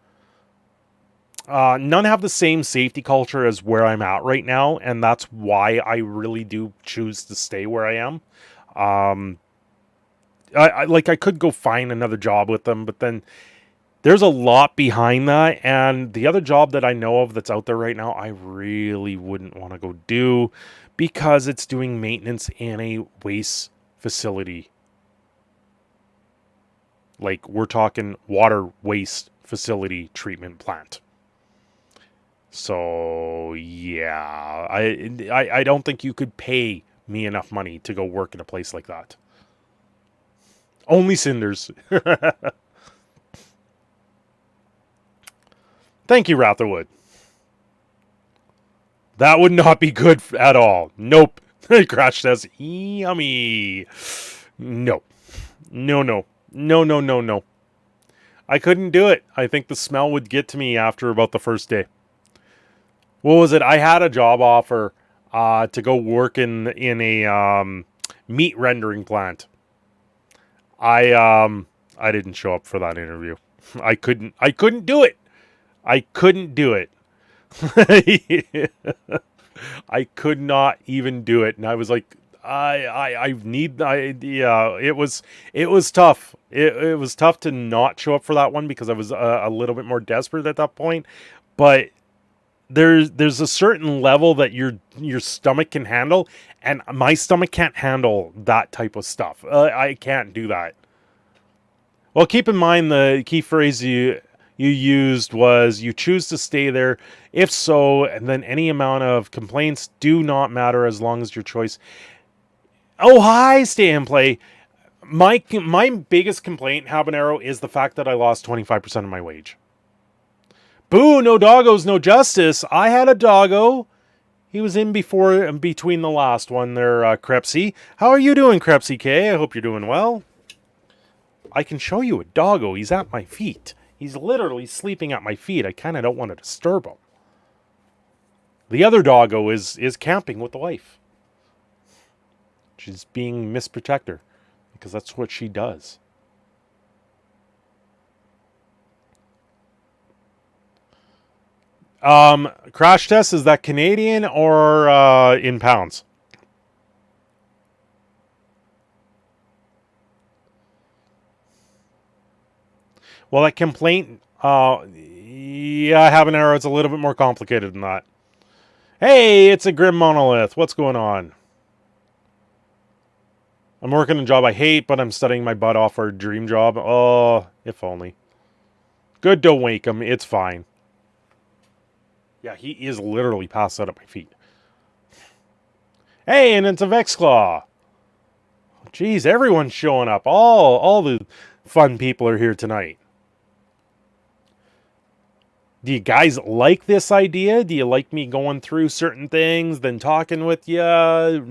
none have the same safety culture as where I'm at right now, and that's why I really do choose to stay where I am. I could go find another job with them, but then there's a lot behind that, and the other job that I know of that's out there right now, I really wouldn't want to go do because it's doing maintenance in a waste facility. Like, we're talking water waste facility treatment plant. So, yeah, I don't think you could pay me enough money to go work in a place like that. Only cinders. Thank you, Ratherwood. That would not be good at all. Nope. Crash says, yummy. No. No. I couldn't do it. I think the smell would get to me after about the first day. What was it? I had a job offer to go work in a meat rendering plant. I didn't show up for that interview. I couldn't do it. I couldn't do it. I could not even do it, and I was like, it was tough. It was tough to not show up for that one because I was a little bit more desperate at that point. But there's a certain level that your stomach can handle, and my stomach can't handle that type of stuff. I can't do that. Well, keep in mind the key phrase you used was you choose to stay there. If so, and then any amount of complaints do not matter as long as your choice. Oh, hi, Stay and Play. My biggest complaint, Habanero, is the fact that I lost 25% of my wage. Boo, no doggos, no justice. I had a doggo. He was in between the last one there, Crepsy. How are you doing, Crepsy K? I hope you're doing well. I can show you a doggo. He's at my feet. He's literally sleeping at my feet. I kind of don't want to disturb him. The other doggo is camping with the wife. She's being Miss Protector because that's what she does. Crash test, is that Canadian or in pounds? Well, that complaint, yeah, I have an error. It's a little bit more complicated than that. Hey, it's a Grim Monolith. What's going on? I'm working a job I hate, but I'm studying my butt off for a dream job. Oh, if only. Good, don't wake him. It's fine. Yeah, he is literally passed out at my feet. Hey, and it's a Vexclaw. Jeez, everyone's showing up. All the fun people are here tonight. Do you guys like this idea? Do you like me going through certain things, then talking with you,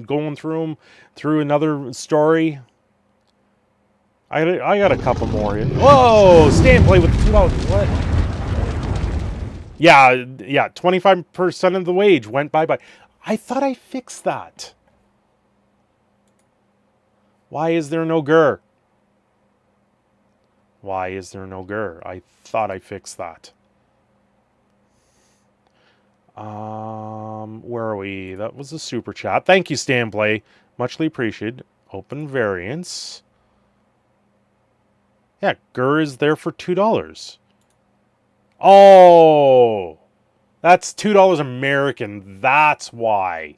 going through them, through another story? I got a couple more. Whoa! Stay and Play with $2. What? Yeah, 25% of the wage went bye-bye. I thought I fixed that. Why is there no GR? Why is there no GR? I thought I fixed that. Where are we? That was a super chat. Thank you, Stay and Play. Muchly appreciated. Open variants. Yeah, GR is there for $2. Oh, that's $2 American. That's why.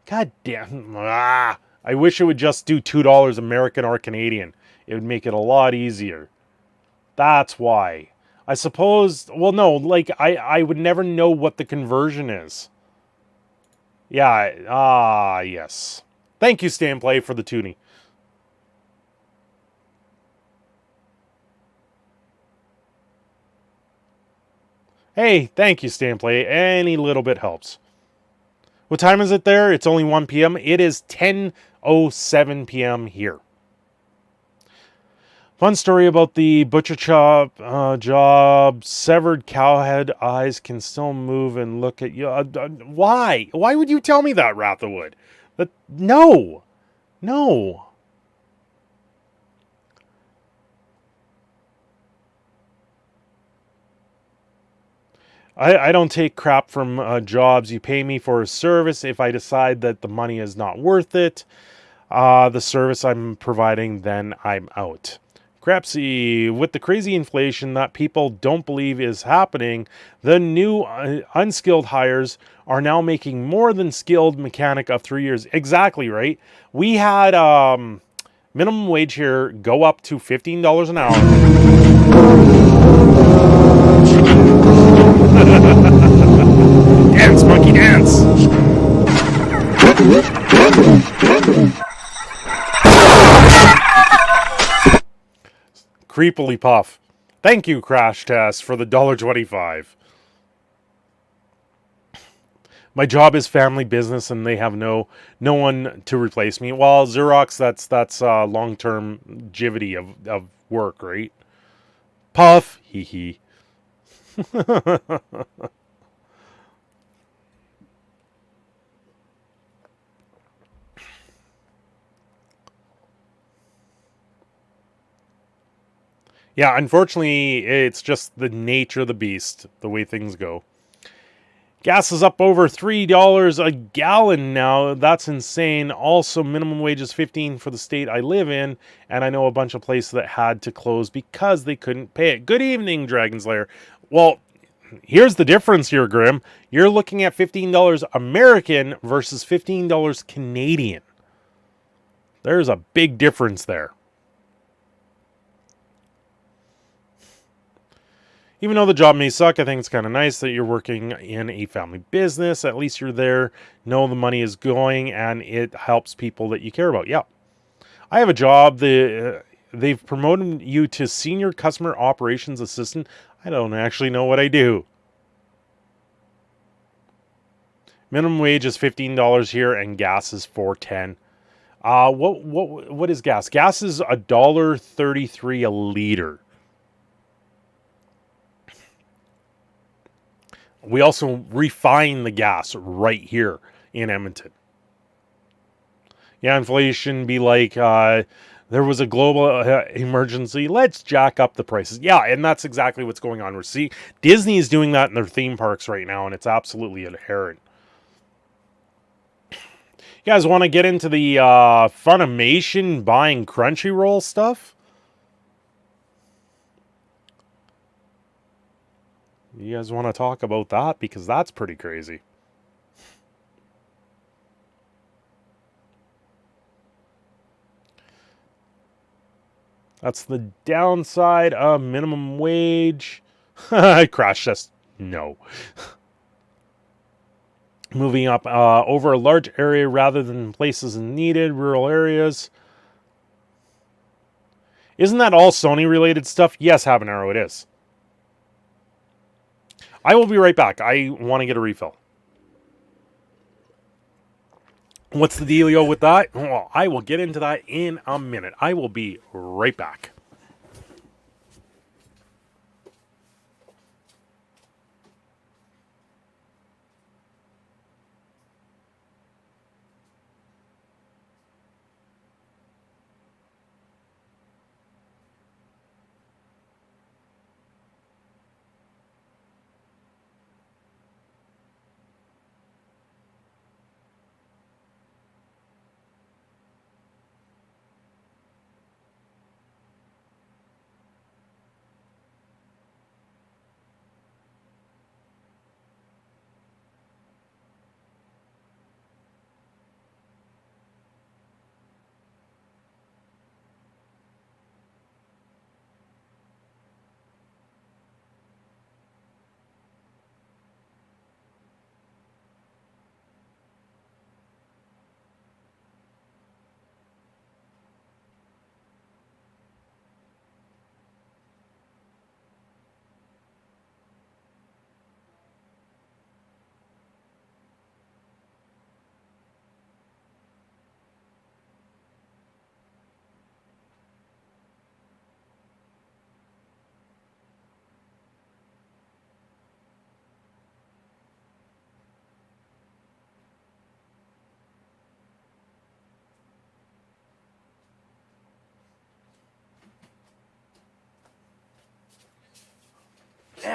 God damn. I wish it would just do $2 American or Canadian. It would make it a lot easier. That's why. I suppose, well, no, like, I would never know what the conversion is. Yeah, yes. Thank you, Stay and Play, for the toonie. Hey, thank you, Stay and Play. Any little bit helps. What time is it there? It's only 1 p.m. It is 10:07 p.m. here. Fun story about the butcher chop job. Severed cowhead eyes can still move and look at you. Why? Why would you tell me that, Wrathawood? That no, no. I don't take crap from jobs. You pay me for a service. If I decide that the money is not worth it, the service I'm providing, then I'm out. Crapsy, with the crazy inflation that people don't believe is happening, the new unskilled hires are now making more than skilled mechanic of 3 years. Exactly, right? We had minimum wage here go up to $15 an hour. Dance, monkey, dance! Creepachu. Thank you, Crash Test, for the $1.25. My job is family business, and they have no one to replace me. Well, Xerox, that's long-term longevity of work, right? Puff, hee hee. Yeah, unfortunately, it's just the nature of the beast, the way things go. Gas is up over $3 a gallon now. That's insane. Also, minimum wage is $15 for the state I live in, and I know a bunch of places that had to close because they couldn't pay it. Good evening, Dragonslayer. Well, here's the difference here, Grim. You're looking at $15 American versus $15 Canadian. There's a big difference there. Even though the job may suck, I think it's kind of nice that you're working in a family business. At least you're there, know the money is going, and it helps people that you care about. Yeah. I have a job. They've promoted you to Senior Customer Operations Assistant. I don't actually know what I do. Minimum wage is $15 here, and gas is $4.10. What is gas? Gas is $1.33 a liter. We also refine the gas right here in Edmonton. Yeah, inflation be like, there was a global emergency. Let's jack up the prices. Yeah, and that's exactly what's going on. See, Disney is doing that in their theme parks right now, and it's absolutely inherent. You guys want to get into the Funimation buying Crunchyroll stuff? You guys want to talk about that? Because that's pretty crazy. That's the downside of minimum wage. Crash test. No. Moving up over a large area rather than places needed, rural areas. Isn't that all Sony related stuff? Yes, Habanero, it is. I will be right back. I want to get a refill. What's the dealio with that? Well, I will get into that in a minute. I will be right back.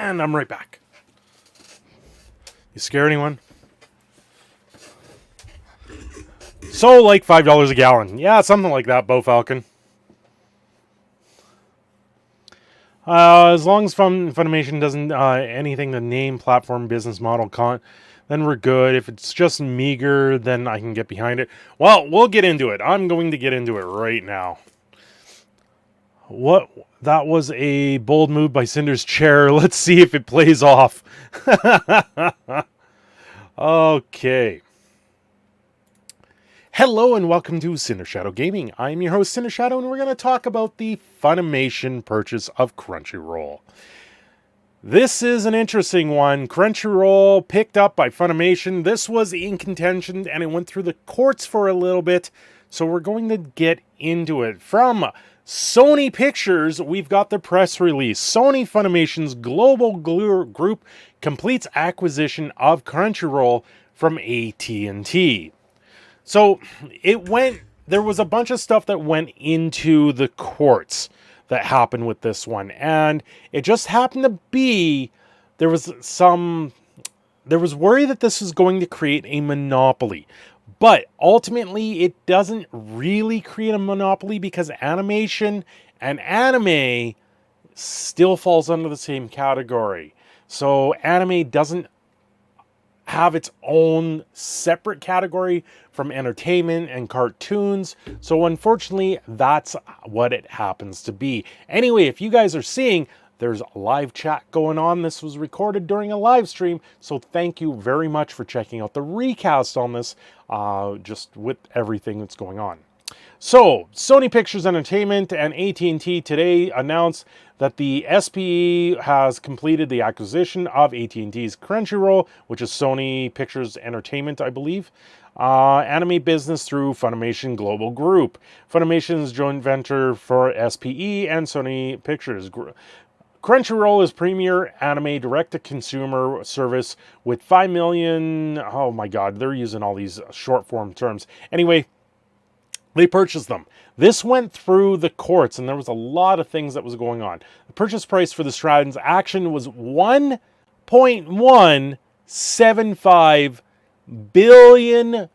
And I'm right back. You scare anyone? So, like $5 a gallon. Yeah, something like that, Bo Falcon. As long as Funimation doesn't anything the name, platform, business model, then we're good. If it's just meager, then I can get behind it. Well, we'll get into it. I'm going to get into it right now. That was a bold move by Cinder's chair. Let's see if it plays off. Okay. Hello and welcome to Cindershadow Gaming. I'm your host, Cindershadow, and we're going to talk about the Funimation purchase of Crunchyroll. This is an interesting one. Crunchyroll picked up by Funimation. This was in contention, and it went through the courts for a little bit, so we're going to get into it. From Sony Pictures, we've got the press release. Sony Funimation's global group completes acquisition of Crunchyroll from AT&T. So there was a bunch of stuff that went into the courts that happened with this one. And it just happened to be, there was worry that this was going to create a monopoly. But ultimately, it doesn't really create a monopoly because animation and anime still falls under the same category. So anime doesn't have its own separate category from entertainment and cartoons. So unfortunately, that's what it happens to be. Anyway, if you guys are seeing, there's a live chat going on. This was recorded during a live stream. So thank you very much for checking out the recast on this, just with everything that's going on. So, Sony Pictures Entertainment and AT&T today announced that the SPE has completed the acquisition of AT&T's Crunchyroll, which is Sony Pictures Entertainment, I believe, anime business through Funimation Global Group. Funimation's joint venture for SPE and Sony Pictures. Crunchyroll is premier anime direct-to-consumer service with 5 million... Oh my god, they're using all these short-form terms. Anyway, they purchased them. This went through the courts, and there was a lot of things that was going on. The purchase price for this transaction was $1.175 billion.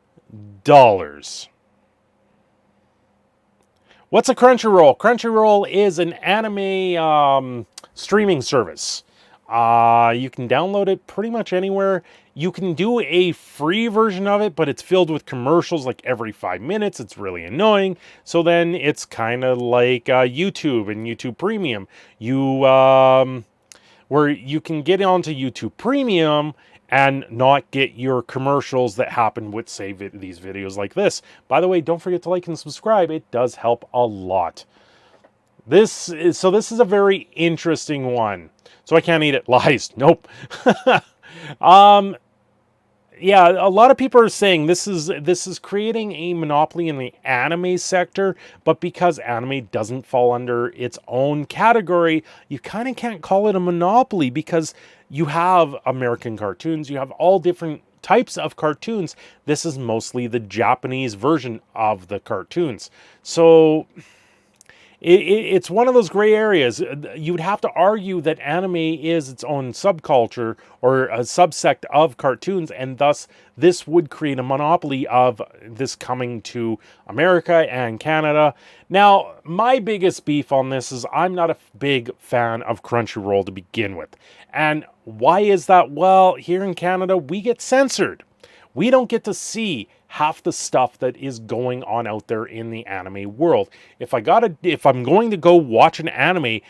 What's a Crunchyroll? Crunchyroll is an anime streaming service. You can download it pretty much anywhere. You can do a free version of it, but it's filled with commercials like every 5 minutes. It's really annoying. So then it's kind of like YouTube and YouTube Premium. Where you can get onto YouTube Premium and not get your commercials that happen with, say, these videos like this. By the way, don't forget to like and subscribe. It does help a lot. This is a very interesting one. So I can't eat it. Lies. Nope. Yeah, a lot of people are saying this is creating a monopoly in the anime sector, but because anime doesn't fall under its own category, you kind of can't call it a monopoly because you have American cartoons, you have all different types of cartoons. This is mostly the Japanese version of the cartoons. So it's one of those gray areas. You would have to argue that anime is its own subculture or a subsect of cartoons, and thus this would create a monopoly of this coming to America and Canada. Now, my biggest beef on this is I'm not a big fan of Crunchyroll to begin with. And why is that? Well, here in Canada, we get censored. We don't get to see half the stuff that is going on out there in the anime world. If I'm going to go watch an anime,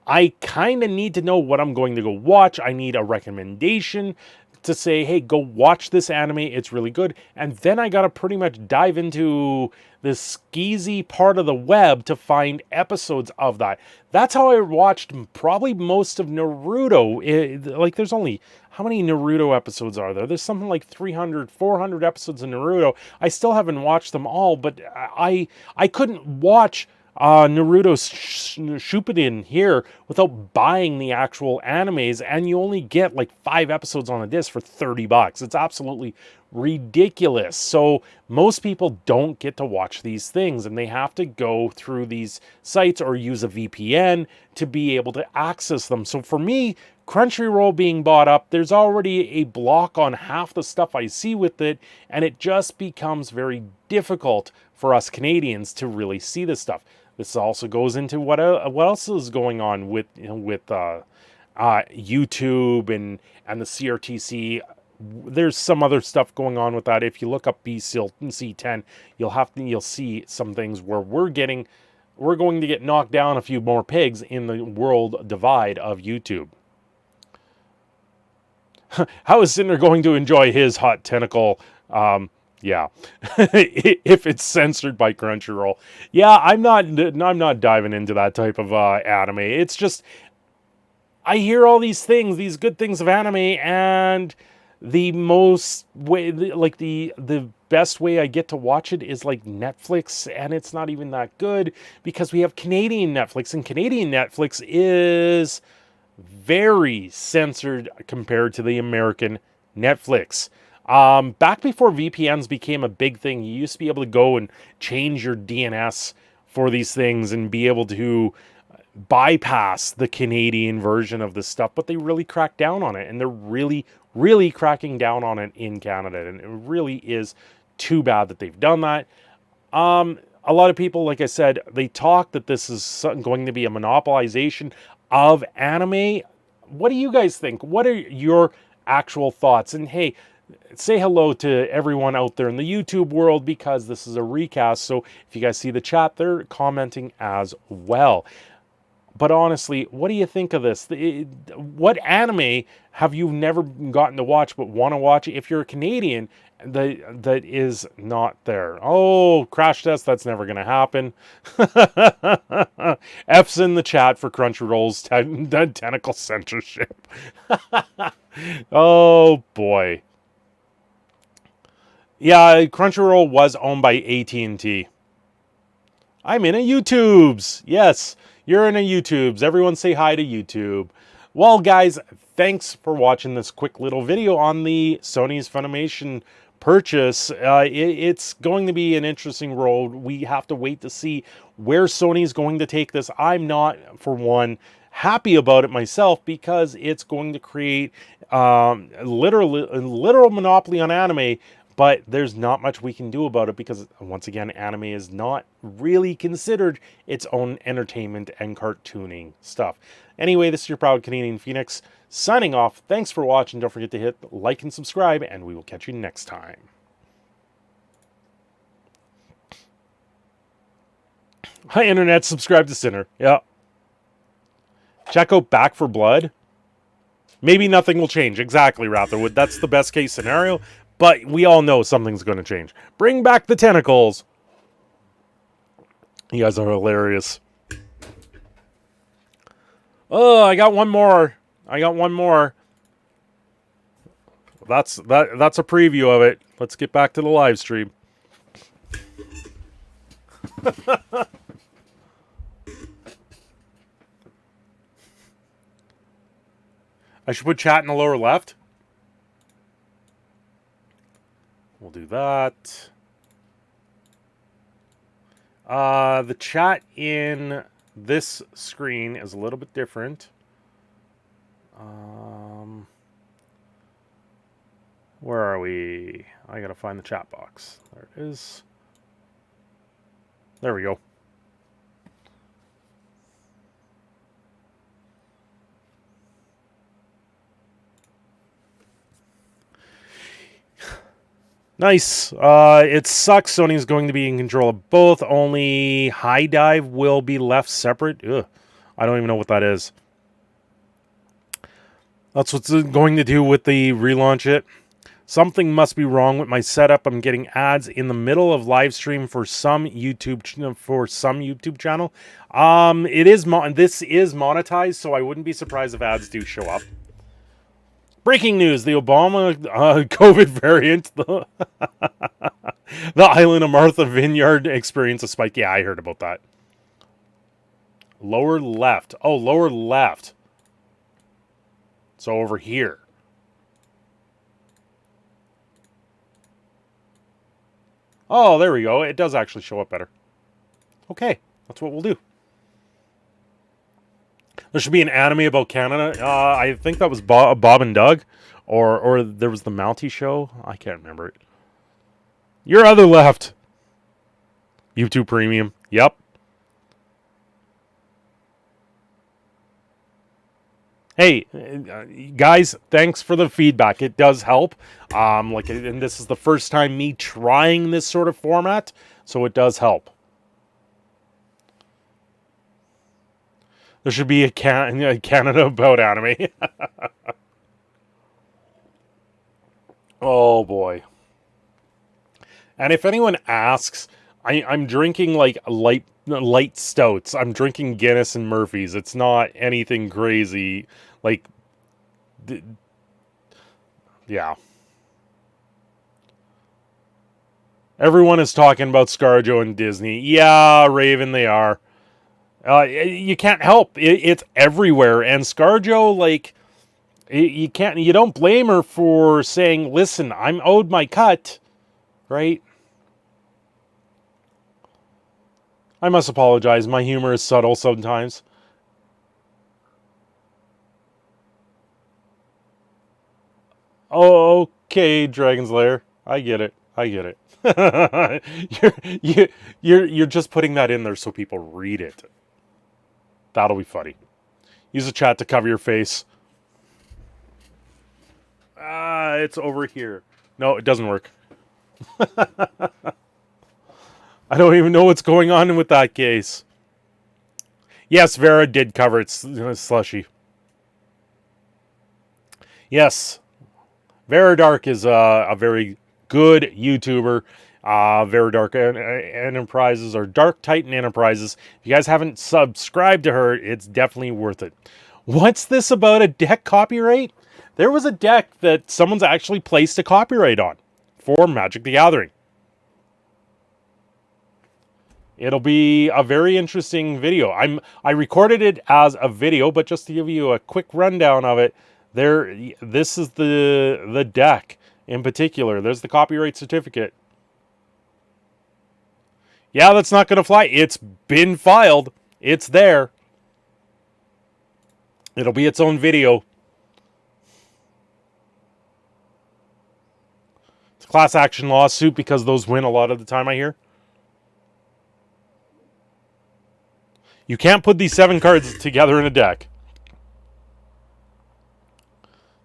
I kind of need to know what I'm going to go watch. I need a recommendation to say, hey, go watch this anime. It's really good. And then I got to pretty much dive into this skeezy part of the web to find episodes of that. That's how I watched probably most of Naruto. Like, there's only... How many Naruto episodes are there? There's something like 300, 400 episodes in Naruto. I still haven't watched them all, but I couldn't watch Naruto Shippuden here without buying the actual animes, and you only get like 5 episodes on a disc for $30. It's absolutely ridiculous. So most people don't get to watch these things, and they have to go through these sites or use a VPN to be able to access them. So for me, Crunchyroll being bought up, there's already a block on half the stuff I see with it, and it just becomes very difficult for us Canadians to really see this stuff. This also goes into what else is going on with YouTube and the CRTC. There's some other stuff going on with that. If you look up BC10, you'll see some things where we're going to get knocked down a few more pegs in the world divide of YouTube. How is Cinder going to enjoy his hot tentacle? Yeah, if it's censored by Crunchyroll. Yeah, I'm not diving into that type of anime. It's just I hear all these things, these good things of anime, and the best way I get to watch it is like Netflix, and it's not even that good because we have Canadian Netflix, and Canadian Netflix is very censored compared to the American Netflix. Back before VPNs became a big thing, you used to be able to go and change your DNS for these things and be able to bypass the Canadian version of this stuff, but they really cracked down on it, and they're really, really cracking down on it in Canada, and it really is too bad that they've done that. A lot of people, like I said, they talk that this is going to be a monopolization of anime. What do you guys think? What are your actual thoughts? And hey, say hello to everyone out there in the YouTube world, because this is a recast, so if you guys see the chat, they're commenting as well. But honestly, what do you think of this? What anime have you never gotten to watch but want to watch if you're a Canadian that is not there? Oh, Crash Test, that's never going to happen. F's in the chat for Crunchyroll's tentacle censorship. Oh, boy. Yeah, Crunchyroll was owned by AT&T. I'm in a YouTubes. Yes, you're in a YouTubes. Everyone say hi to YouTube. Well, guys, thanks for watching this quick little video on the Sony's Funimation purchase. It's going to be an interesting road. We have to wait to see where Sony's going to take this. I'm not, for one, happy about it myself, because it's going to create literal monopoly on anime. But there's not much we can do about it because, once again, anime is not really considered its own entertainment and cartooning stuff. Anyway, this is your proud Canadian Phoenix, signing off. Thanks for watching. Don't forget to hit like and subscribe, and we will catch you next time. Hi, Internet. Subscribe to Sinner. Yeah. Check out Back for Blood. Maybe nothing will change. Exactly, Ratherwood. That's the best case scenario. But we all know something's going to change. Bring back the tentacles. You guys are hilarious. Oh, I got one more. That's a preview of it. Let's get back to the live stream. I should put chat in the lower left. We'll do that. The chat in this screen is a little bit different. Where are we? I gotta find the chat box. There it is. There we go. Nice. It sucks. Sony's going to be in control of both. Only High Dive will be left separate. Ugh. I don't even know what that is. That's what's going to do with the relaunch it. Something must be wrong with my setup. I'm getting ads in the middle of live stream for some YouTube channel. This is monetized, so I wouldn't be surprised if ads do show up. Breaking news, the Obama COVID variant, the Island of Martha Vineyard experienced a spike. Yeah, I heard about that. Lower left. Oh, lower left. So over here. Oh, there we go. It does actually show up better. Okay, that's what we'll do. There should be an anime about Canada. I think that was Bob and Doug. Or there was the Mountie show. I can't remember it. Your other left. YouTube Premium. Yep. Hey, guys, thanks for the feedback. It does help. And this is the first time me trying this sort of format, so it does help. There should be a Canada about anime. Oh boy. And if anyone asks, I'm drinking like light stouts. I'm drinking Guinness and Murphy's. It's not anything crazy. Like, yeah. Everyone is talking about ScarJo and Disney. Yeah, Raven, they are. You can't help. It's everywhere. And ScarJo, like, you don't blame her for saying, listen, I'm owed my cut, right? I must apologize. My humor is subtle sometimes. Oh, okay, Dragon's Lair. I get it. I get it. you're just putting that in there so people read it. That'll be funny. Use a chat to cover your face. It's over here. No, it doesn't work. I don't even know what's going on with that case. Yes, Vera did cover it, Slushy. Yes. Vera Dark is a very good YouTuber. Vera Dark Enterprises, or Dark Titan Enterprises. If you guys haven't subscribed to her, it's definitely worth it. What's this about a deck copyright? There was a deck that someone's actually placed a copyright on for Magic the Gathering. It'll be a very interesting video. I recorded it as a video, but just to give you a quick rundown of it, this is the deck in particular. There's the copyright certificate. Yeah, that's not going to fly. It's been filed. It's there. It'll be its own video. It's a class action lawsuit because those win a lot of the time, I hear. You can't put these 7 cards together in a deck.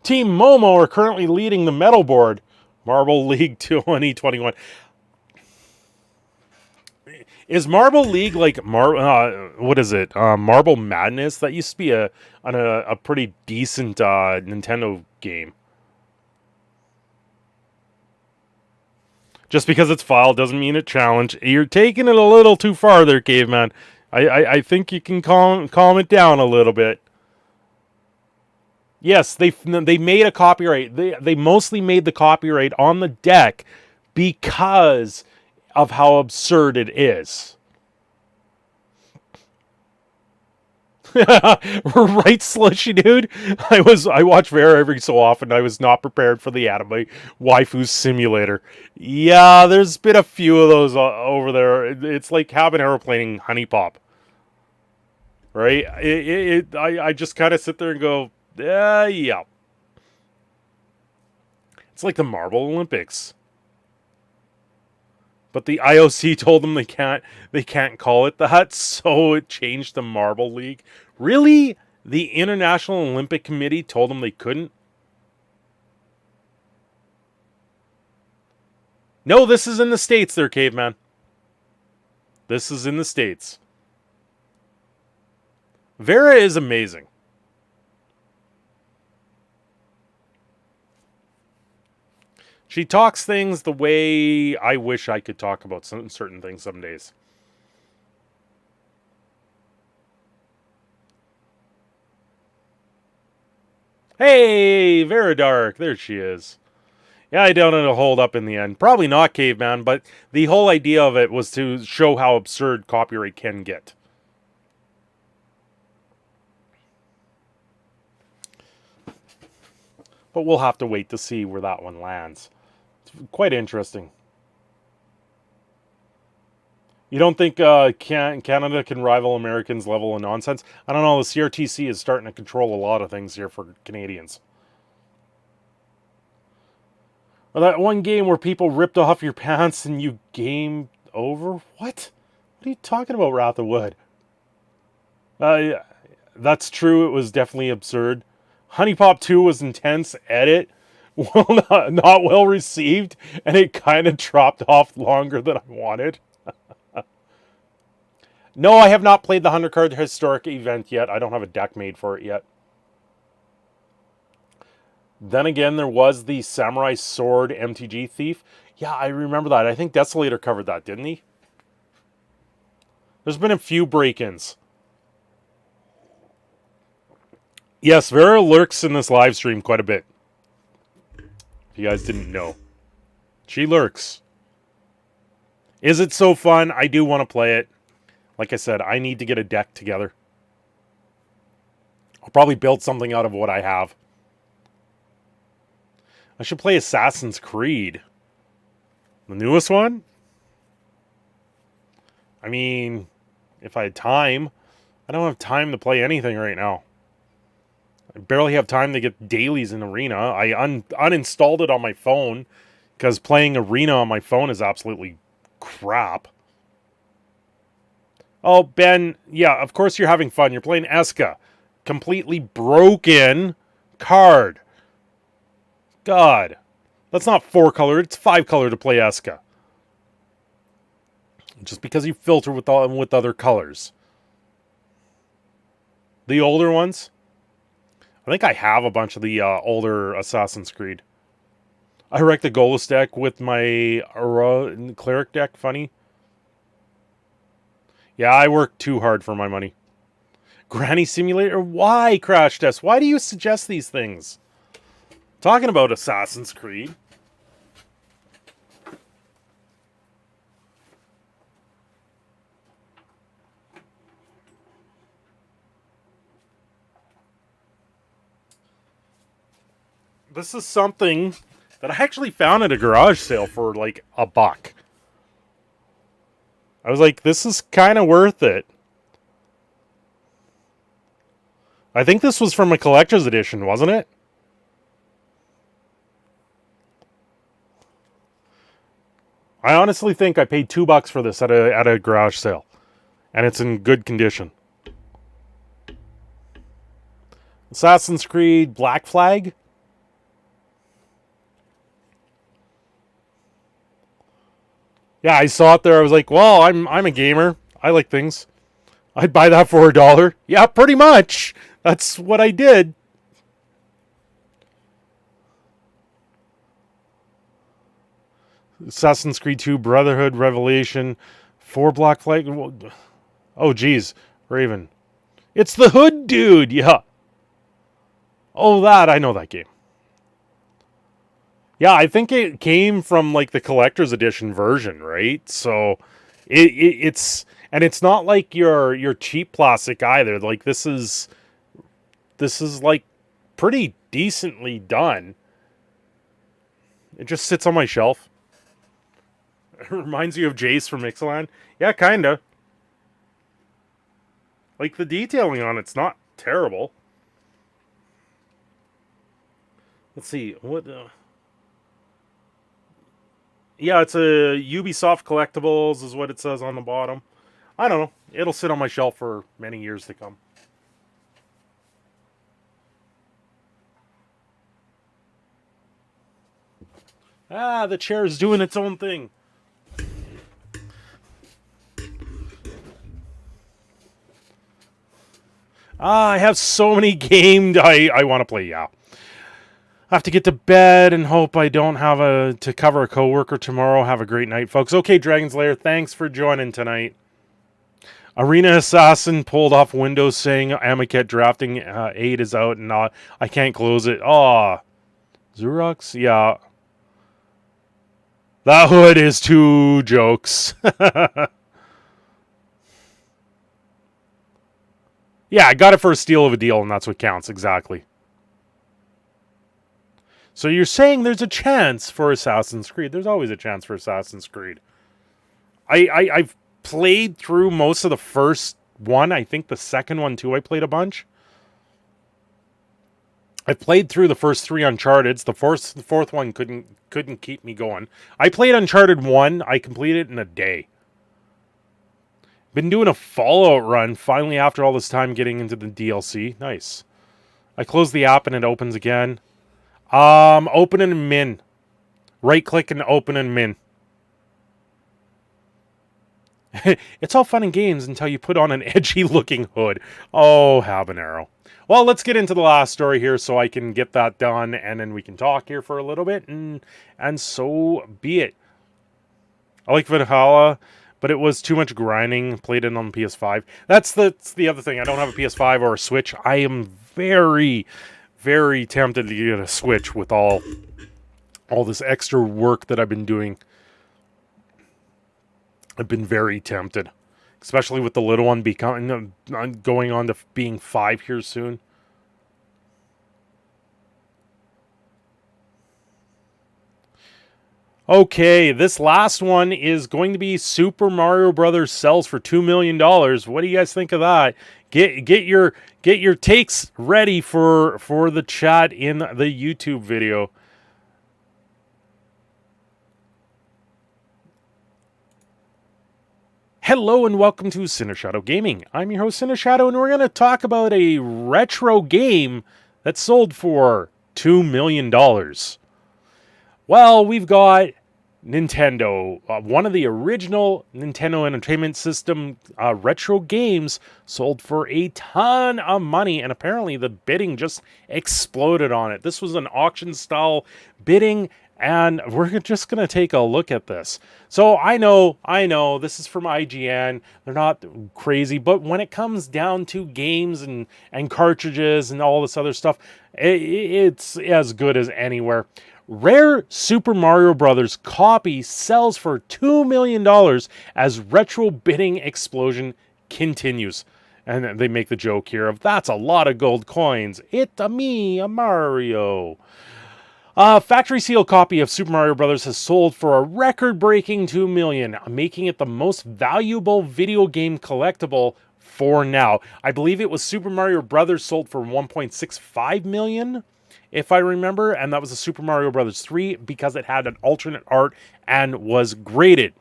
Team Momo are currently leading the medal board. Marble League 2021. Is Marble League like what is it? Marble Madness? That used to be a pretty decent Nintendo game. Just because it's filed doesn't mean it challenged. You're taking it a little too far there, Caveman. I think you can calm it down a little bit. Yes, they made a copyright. They mostly made the copyright on the deck because of how absurd it is. Right, Slushy dude? I watch Vera every so often. I was not prepared for the anime waifu simulator. Yeah, there's been a few of those over there. It's like habanero playing Honey Pop. Right? I just kind of sit there and go, yeah. It's like the Marble Olympics. But the IOC told them they can't call it that, so it changed to Marble League. Really? The International Olympic Committee told them they couldn't? No, this is in the States there, Caveman. This is in the States. Vera is amazing. She talks things the way I wish I could talk about certain things some days. Hey, Vera Dark. There she is. Yeah, I doubt it'll hold up in the end. Probably not, Caveman, but the whole idea of it was to show how absurd copyright can get. But we'll have to wait to see where that one lands. It's quite interesting. You don't think Canada can rival Americans' level of nonsense? I don't know. The CRTC is starting to control a lot of things here for Canadians. Or that one game where people ripped off your pants and you game over? What? What are you talking about, Wrath of Wood? That's true. It was definitely absurd. Honey Pop 2 was intense. Edit. Well, not well received. And it kind of dropped off longer than I wanted. No, I have not played the 100 card historic event yet. I don't have a deck made for it yet. Then again, there was the Samurai Sword MTG Thief. Yeah, I remember that. I think Desolator covered that, didn't he? There's been a few break-ins. Yes, Vera lurks in this live stream quite a bit. If you guys didn't know. She lurks. Is it so fun? I do want to play it. Like I said, I need to get a deck together. I'll probably build something out of what I have. I should play Assassin's Creed. The newest one? I mean, if I had time. I don't have time to play anything right now. I barely have time to get dailies in Arena. I uninstalled it on my phone because playing Arena on my phone is absolutely crap. Oh, Ben, yeah, of course you're having fun. You're playing Eska. Completely broken card. God. That's not 4-color, it's 5-color to play Eska. Just because you filter with other colors. The older ones? I think I have a bunch of the older Assassin's Creed. I wrecked the Golos deck with my Cleric deck, funny. Yeah, I work too hard for my money. Granny Simulator? Why, Crash Test? Why do you suggest these things? Talking about Assassin's Creed. This is something that I actually found at a garage sale for like $1. I was like, this is kind of worth it. I think this was from a collector's edition, wasn't it? I honestly think I paid $2 for this at a garage sale. And it's in good condition. Assassin's Creed Black Flag. Yeah, I saw it there. I was like, well, I'm a gamer. I like things. I'd buy that for $1. Yeah, pretty much. That's what I did. Assassin's Creed 2, Brotherhood, Revelation, 4 Black Flag. Oh, geez. Raven. It's the Hood Dude. Yeah. Oh, that. I know that game. Yeah, I think it came from like the collector's edition version, right? So it's and it's not like your cheap plastic either. Like this is like pretty decently done. It just sits on my shelf. It reminds you of Jace from Ixalan. Yeah, kinda. Like the detailing on it's not terrible. Let's see what. Yeah, it's a Ubisoft Collectibles is what it says on the bottom. I don't know. It'll sit on my shelf for many years to come. Ah, the chair's doing its own thing. I have so many games I want to play, yeah. I have to get to bed and hope I don't have to cover a coworker tomorrow. Have a great night, folks. Okay, Dragon's Lair, thanks for joining tonight. Arena Assassin pulled off Windows saying Amaket Drafting 8 is out and I can't close it. Aw. Xerox? Yeah. That hood is two jokes. Yeah, I got it for a steal of a deal and that's what counts, exactly. So you're saying there's a chance for Assassin's Creed. There's always a chance for Assassin's Creed. I've played through most of the first one. I think the second one too I played a bunch. I played through the first 3 Uncharted's. The fourth one couldn't keep me going. I played Uncharted 1. I completed it in a day. Been doing a Fallout run, finally after all this time getting into the DLC. Nice. I close the app and it opens again. Open and min. Right click and open and min. It's all fun and games until you put on an edgy looking hood. Oh, habanero. Well, let's get into the last story here so I can get that done and then we can talk here for a little bit and so be it. I like Valhalla, but it was too much grinding. Played it on the PS5. That's the other thing. I don't have a PS5 or a Switch. I am very, very tempted to get a Switch with all this extra work that I've been doing. I've been very tempted, especially with the little one going on to being 5 here soon. Okay, this last one is going to be Super Mario Brothers sells for $2 million. What do you guys think of that? Get your takes ready for the chat in the YouTube video. Hello and welcome to Cindershadow Gaming. I'm your host Cindershadow, and we're going to talk about a retro game that sold for $2 million. Well, we've got Nintendo, one of the original Nintendo Entertainment System retro games sold for a ton of money, and apparently the bidding just exploded on it. This was an auction-style bidding, and we're just going to take a look at this. So I know, this is from IGN. They're not crazy, but when it comes down to games and cartridges and all this other stuff, it's as good as anywhere. Rare Super Mario Brothers copy sells for $2 million as retro bidding explosion continues. And they make the joke here of, that's a lot of gold coins. It's a Mario. A factory seal copy of Super Mario Bros. Has sold for a record-breaking $2 million, making it the most valuable video game collectible for now. I believe it was Super Mario Bros. Sold for $1.65 million, if I remember, and that was a Super Mario Bros. 3 because it had an alternate art and was graded.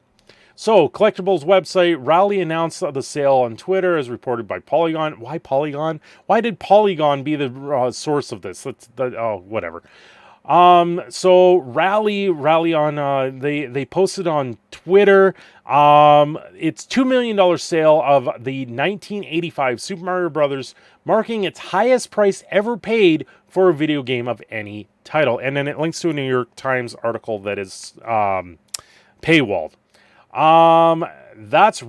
So, Collectibles website, Rally announced the sale on Twitter as reported by Polygon. Why Polygon? Why did Polygon be the source of this? Whatever. So Rally on, they posted on Twitter, it's $2 million sale of the 1985 Super Mario Brothers, marking its highest price ever paid for a video game of any title. And then it links to a New York Times article that is, paywalled. That's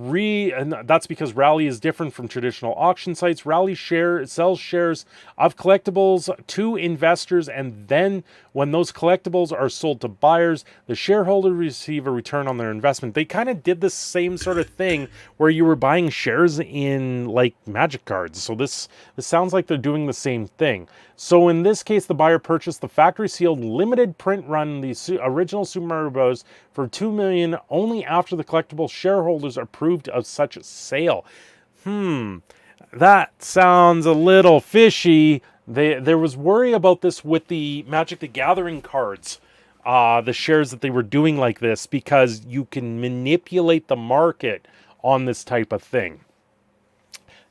because Rally is different from traditional auction sites. Rally sells shares of collectibles to investors, and then when those collectibles are sold to buyers, the shareholders receive a return on their investment. They kind of did the same sort of thing where you were buying shares in like Magic cards. So this sounds like they're doing the same thing. So in this case, the buyer purchased the factory sealed limited print run, the original Super Mario Bros. For $2 million only after the collectible shareholders approved of such a sale. That sounds a little fishy. There was worry about this with the Magic the Gathering cards, the shares that they were doing like this, because you can manipulate the market on this type of thing.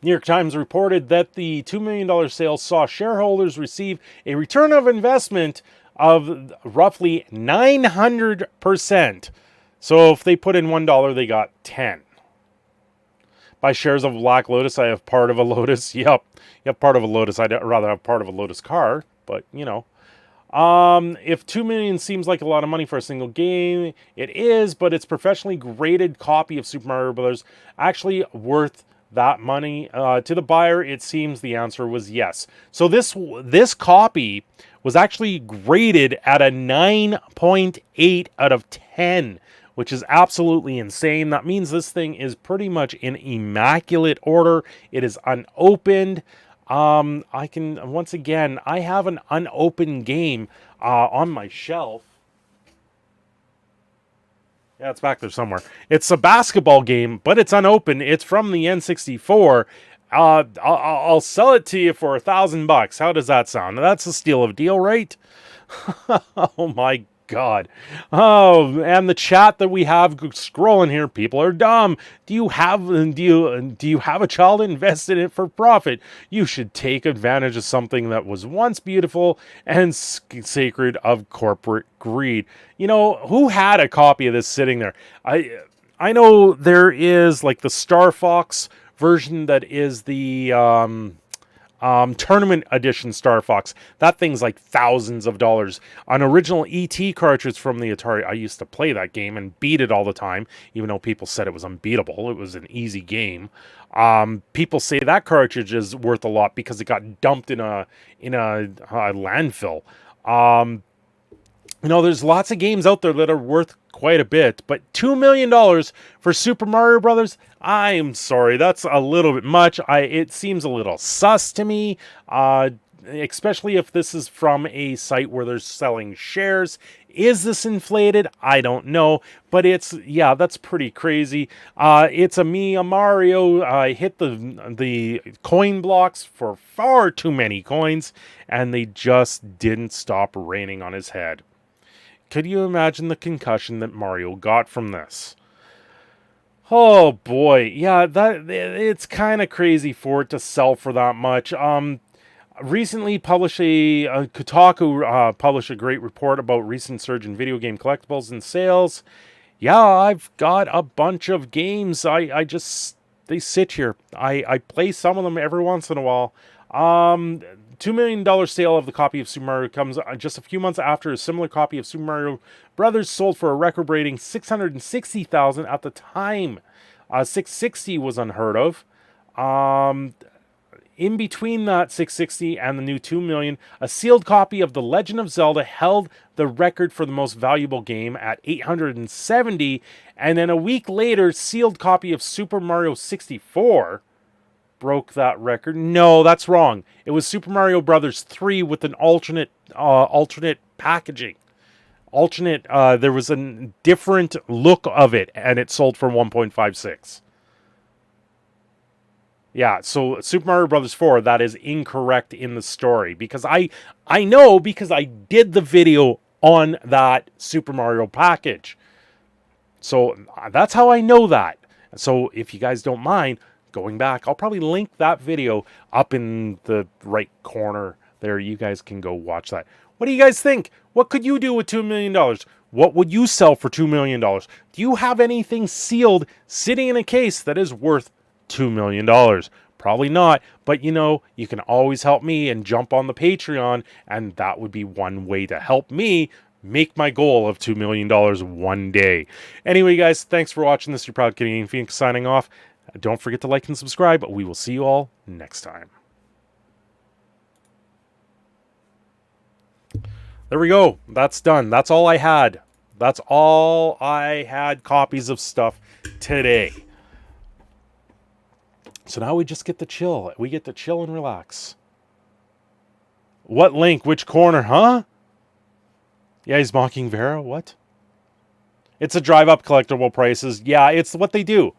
New York Times reported that the $2 million sale saw shareholders receive a return of investment of roughly 900%. So if they put in $1, they got 10. Buy shares of Black Lotus. I have part of a Lotus. Yep, part of a Lotus. I'd rather have part of a Lotus car, but you know. If $2 million seems like a lot of money for a single game, it is, but its professionally graded copy of Super Mario Bros. Actually worth that money. To the buyer, it seems the answer was yes. So this copy was actually graded at a 9.8 out of 10, which is absolutely insane. That means this thing is pretty much in immaculate order. It is unopened. I have an unopened game. on my shelf. Yeah, it's back there somewhere. It's a basketball game, but it's unopened. It's from the N64. I'll sell it to you for $1,000. How does that sound? That's a steal of a deal, right? Oh my God. Oh, and the chat that we have scrolling here, people are dumb. Do you have a child invested in it for profit? You should take advantage of something that was once beautiful and sacred of corporate greed. You know, who had a copy of this sitting there? I know there is like the Star Fox version that is the tournament edition Star Fox. That thing's like thousands of dollars. An original ET cartridge from the Atari. I used to play that game and beat it all the time, even though people said it was unbeatable. It was an easy game. People say that cartridge is worth a lot because it got dumped in a landfill. You know, there's lots of games out there that are worth quite a bit, but $2 million for Super Mario Brothers, I'm sorry, that's a little bit much. It seems a little sus to me, especially if this is from a site where they're selling shares. Is this inflated? I don't know, but yeah, that's pretty crazy. It's a Mario. I hit the coin blocks for far too many coins, and they just didn't stop raining on his head. Could you imagine the concussion that Mario got from this? Oh boy, yeah, it's kind of crazy for it to sell for that much. Recently published Kotaku published a great report about recent surge in video game collectibles and sales. Yeah, I've got a bunch of games. They sit here. I play some of them every once in a while. $2 million sale of the copy of Super Mario comes just a few months after a similar copy of Super Mario Brothers sold for a record-breaking $660,000 at the time. $660 was unheard of. In between that $660 and the new $2 million, a sealed copy of The Legend of Zelda held the record for the most valuable game at $870, and then a week later, sealed copy of Super Mario 64 broke that record. No, that's wrong. It was Super Mario Brothers 3 with an alternate packaging. There was a different look of it, and it sold for 1.56. Yeah, so Super Mario Brothers 4, that is incorrect in the story, because I know because I did the video on that Super Mario package. So that's how I know that. So if you guys don't mind going back, I'll probably link that video up in the right corner there. You guys can go watch that. What do you guys think? What could you do with $2 million? What would you sell for $2 million? Do you have anything sealed sitting in a case that is worth $2 million? Probably not, but you know, you can always help me and jump on the Patreon, and that would be one way to help me make my goal of $2 million one day. Anyway, guys, thanks for watching. This is your Proud Canadian Phoenix signing off. Don't forget to like and subscribe. We will see you all next time. There we go. That's done. That's all I had. That's all I had copies of stuff today. So now we just get to chill. We get to chill and relax. What link? Which corner? Huh? Yeah, he's mocking Vera. What? It's a drive-up collectible prices. Yeah, it's what they do.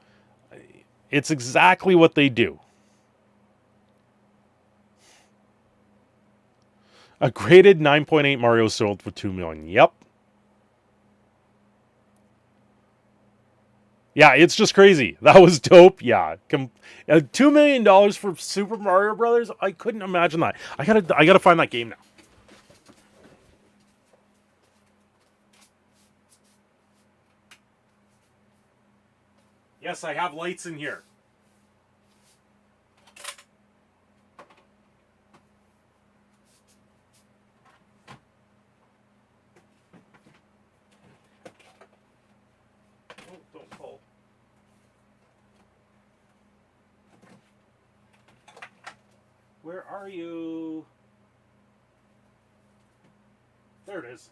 It's exactly what they do. A graded 9.8 Mario sold for $2 million. Yep. Yeah, it's just crazy. That was dope. Yeah, $2 million for Super Mario Brothers. I couldn't imagine that. I gotta find that game now. Yes, I have lights in here. Oh, don't fall. Where are you? There it is.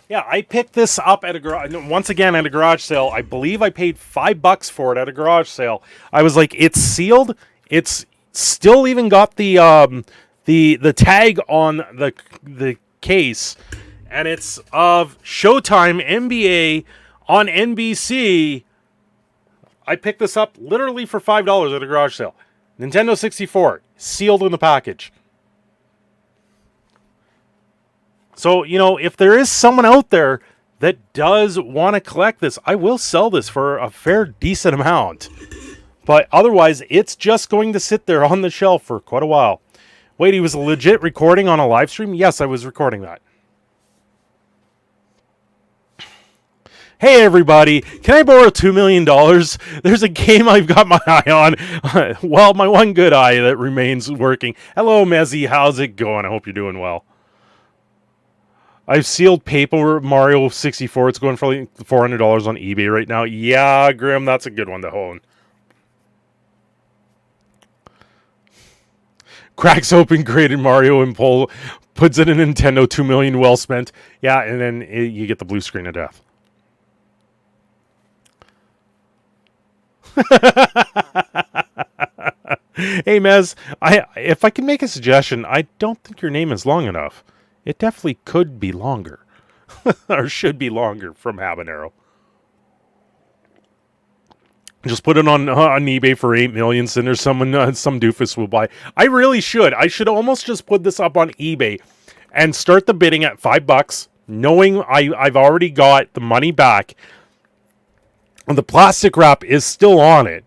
Yeah, I picked this up at a garage, once again at a garage sale. I believe I paid $5 for it at a garage sale. I was like, it's sealed. It's Still even got the tag on the case, and it's of Showtime NBA on NBC. I picked this up literally for $5 at a garage sale. Nintendo 64, sealed in the package. So, you know, if there is someone out there that does want to collect this, I will sell this for a fair decent amount. But otherwise, it's just going to sit there on the shelf for quite a while. Wait, he was legit recording on a live stream? Yes, I was recording that. Hey everybody, can I borrow $2 million? There's a game I've got my eye on. Well, my one good eye that remains working. Hello, Msi, how's it going? I hope you're doing well. I've sealed Paper Mario 64. It's going for like $400 on eBay right now. Yeah, Grim, that's a good one to own. Cracks open graded Mario and puts it in Nintendo. $2 million well spent. Yeah, and then you get the blue screen of death. Hey, Mez, if I can make a suggestion, I don't think your name is long enough. It definitely could be longer. Or should be longer from Habanero. Just put it on eBay for $8 million, and there's someone, some doofus will buy. I really should. I should almost just put this up on eBay and start the bidding at $5, knowing I've already got the money back. And the plastic wrap is still on it.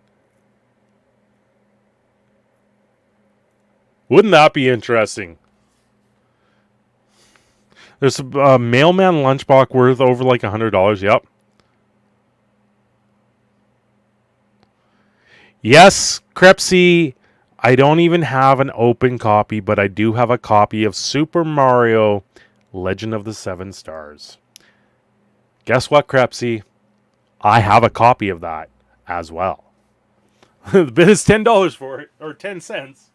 Wouldn't that be interesting? There's a mailman lunchbox worth over like $100. Yep. Yes, Crepsy, I don't even have an open copy, but I do have a copy of Super Mario Legend of the Seven Stars. Guess what, Crepsy? I have a copy of that as well. The bid is $10 for it, or 10 cents.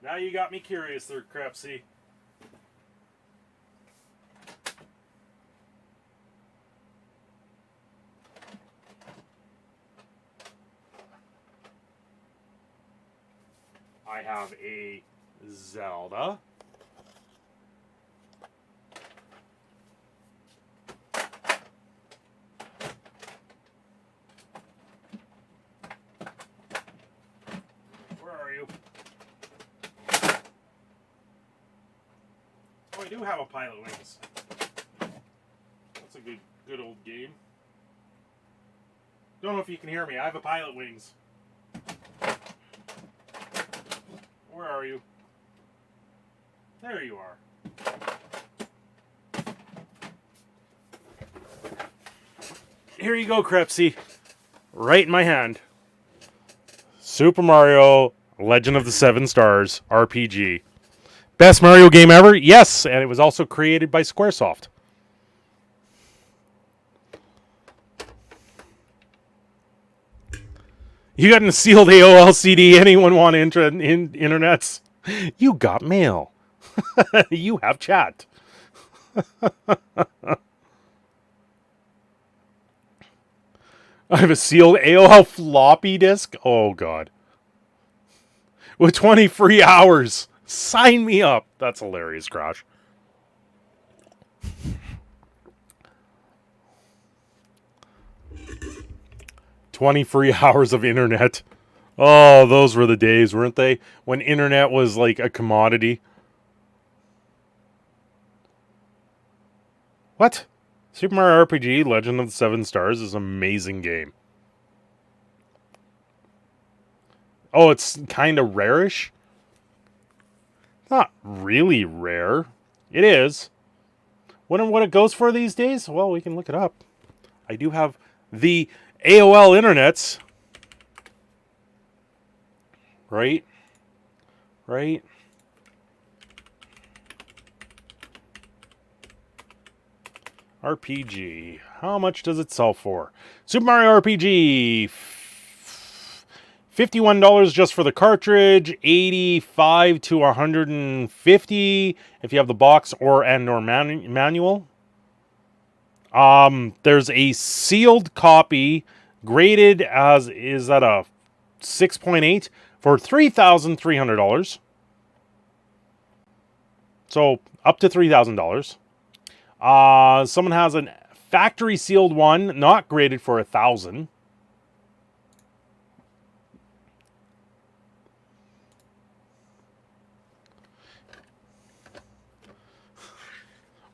Now you got me curious there, Crepsy. I have a Zelda. Where are you? Oh, I do have a Pilot Wings. That's a good old game. Don't know if you can hear me. I have a Pilot Wings. Where are you? There you are. Here you go, Crepsy. Right in my hand. Super Mario Legend of the Seven Stars RPG. Best Mario game ever? Yes, and it was also created by Squaresoft. You got a sealed AOL CD. Anyone want in internets? You got mail. You have chat. I have a sealed AOL floppy disk. Oh, God. With 20 free hours. Sign me up. That's hilarious, Crash. $20 free hours of internet. Oh, those were the days, weren't they? When internet was like a commodity. What? Super Mario RPG Legend of the Seven Stars is an amazing game. Oh, it's kind of rarish? Not really rare. It is. Wonder what it goes for these days? Well, we can look it up. I do have the AOL internets. Right? Right? RPG. How much does it sell for? Super Mario RPG. $51 just for the cartridge. $85 to $150 if you have the box or manual. There's a sealed copy, graded as is at a 6.8 for $3,300. So up to $3,000. Someone has a factory sealed one, not graded for $1,000.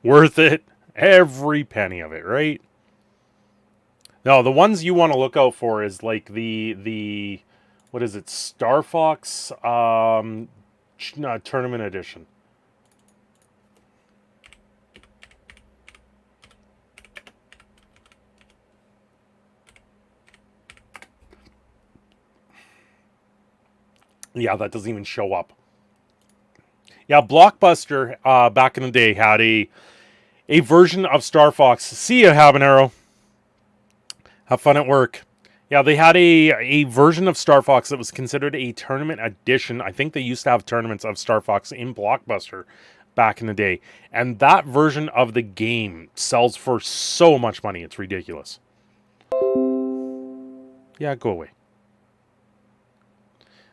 Worth it. Every penny of it, right? No, the ones you want to look out for is like the what is it? Star Fox Tournament Edition. Yeah, that doesn't even show up. Yeah, Blockbuster back in the day had a version of Star Fox. See ya, Habanero. Have fun at work. Yeah, they had a version of Star Fox that was considered a tournament edition. I think they used to have tournaments of Star Fox in Blockbuster back in the day. And that version of the game sells for so much money. It's ridiculous. Yeah, go away.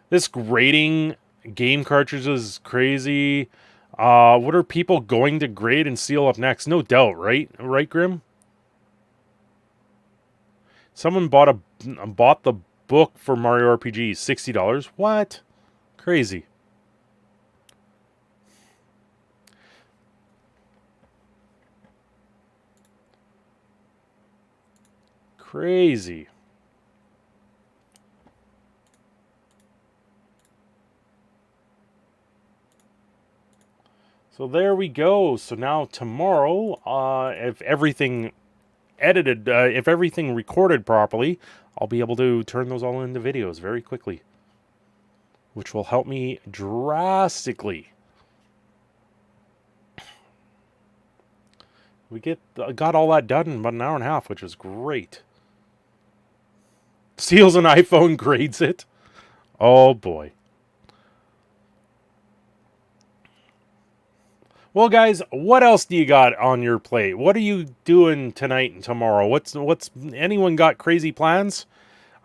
This grading game cartridges is crazy. What are people going to grade and seal up next? No doubt, right? Right, Grim? Someone bought the book for Mario RPG, $60. What? Crazy. Crazy. So there we go. So now tomorrow, if everything edited, if everything recorded properly, I'll be able to turn those all into videos very quickly, which will help me drastically. We got all that done in about an hour and a half, which is great. Steals an iPhone, grades it. Oh boy. Well, guys, what else do you got on your plate? What are you doing tonight and tomorrow? What's anyone got crazy plans?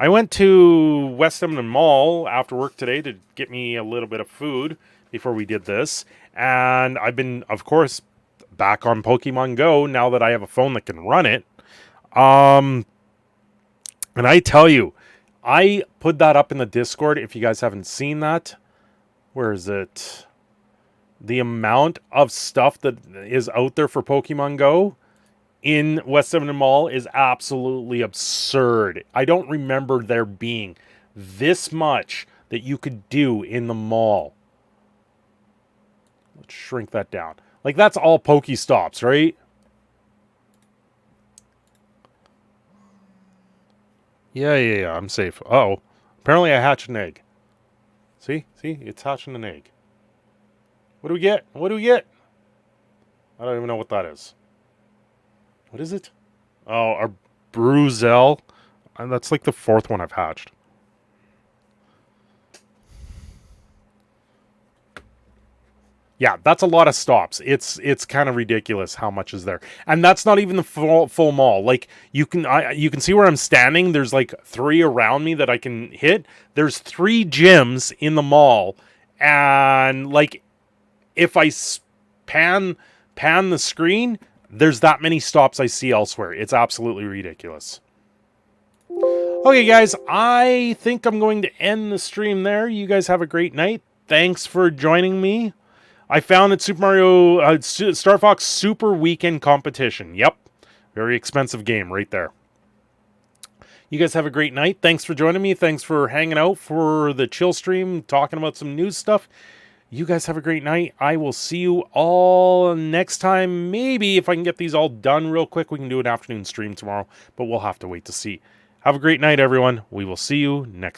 I went to West Edmonton Mall after work today to get me a little bit of food before we did this. And I've been, of course, back on Pokemon Go now that I have a phone that can run it. And I tell you, I put that up in the Discord if you guys haven't seen that. Where is it? The amount of stuff that is out there for Pokemon Go in West Edmonton Mall is absolutely absurd. I don't remember there being this much that you could do in the mall. Let's shrink that down. Like, that's all Pokestops, right? Yeah, I'm safe. Uh-oh. Apparently I hatched an egg. See? It's hatching an egg. What do we get? What do we get? I don't even know what that is. What is it? Oh, our Bruzel. And that's like the fourth one I've hatched. Yeah, that's a lot of stops. It's kind of ridiculous how much is there. And that's not even the full mall. Like, you can see where I'm standing. There's like 3 around me that I can hit. There's 3 gyms in the mall. And like, if I pan the screen, there's that many stops I see elsewhere. It's absolutely ridiculous. Okay, guys, I think I'm going to end the stream there. You guys have a great night. Thanks for joining me. I found it Super Mario Star Fox Super Weekend Competition. Yep, very expensive game right there. You guys have a great night. Thanks for joining me. Thanks for hanging out for the chill stream, talking about some news stuff. You guys have a great night. I will see you all next time. Maybe if I can get these all done real quick, we can do an afternoon stream tomorrow, but we'll have to wait to see. Have a great night, everyone. We will see you next time.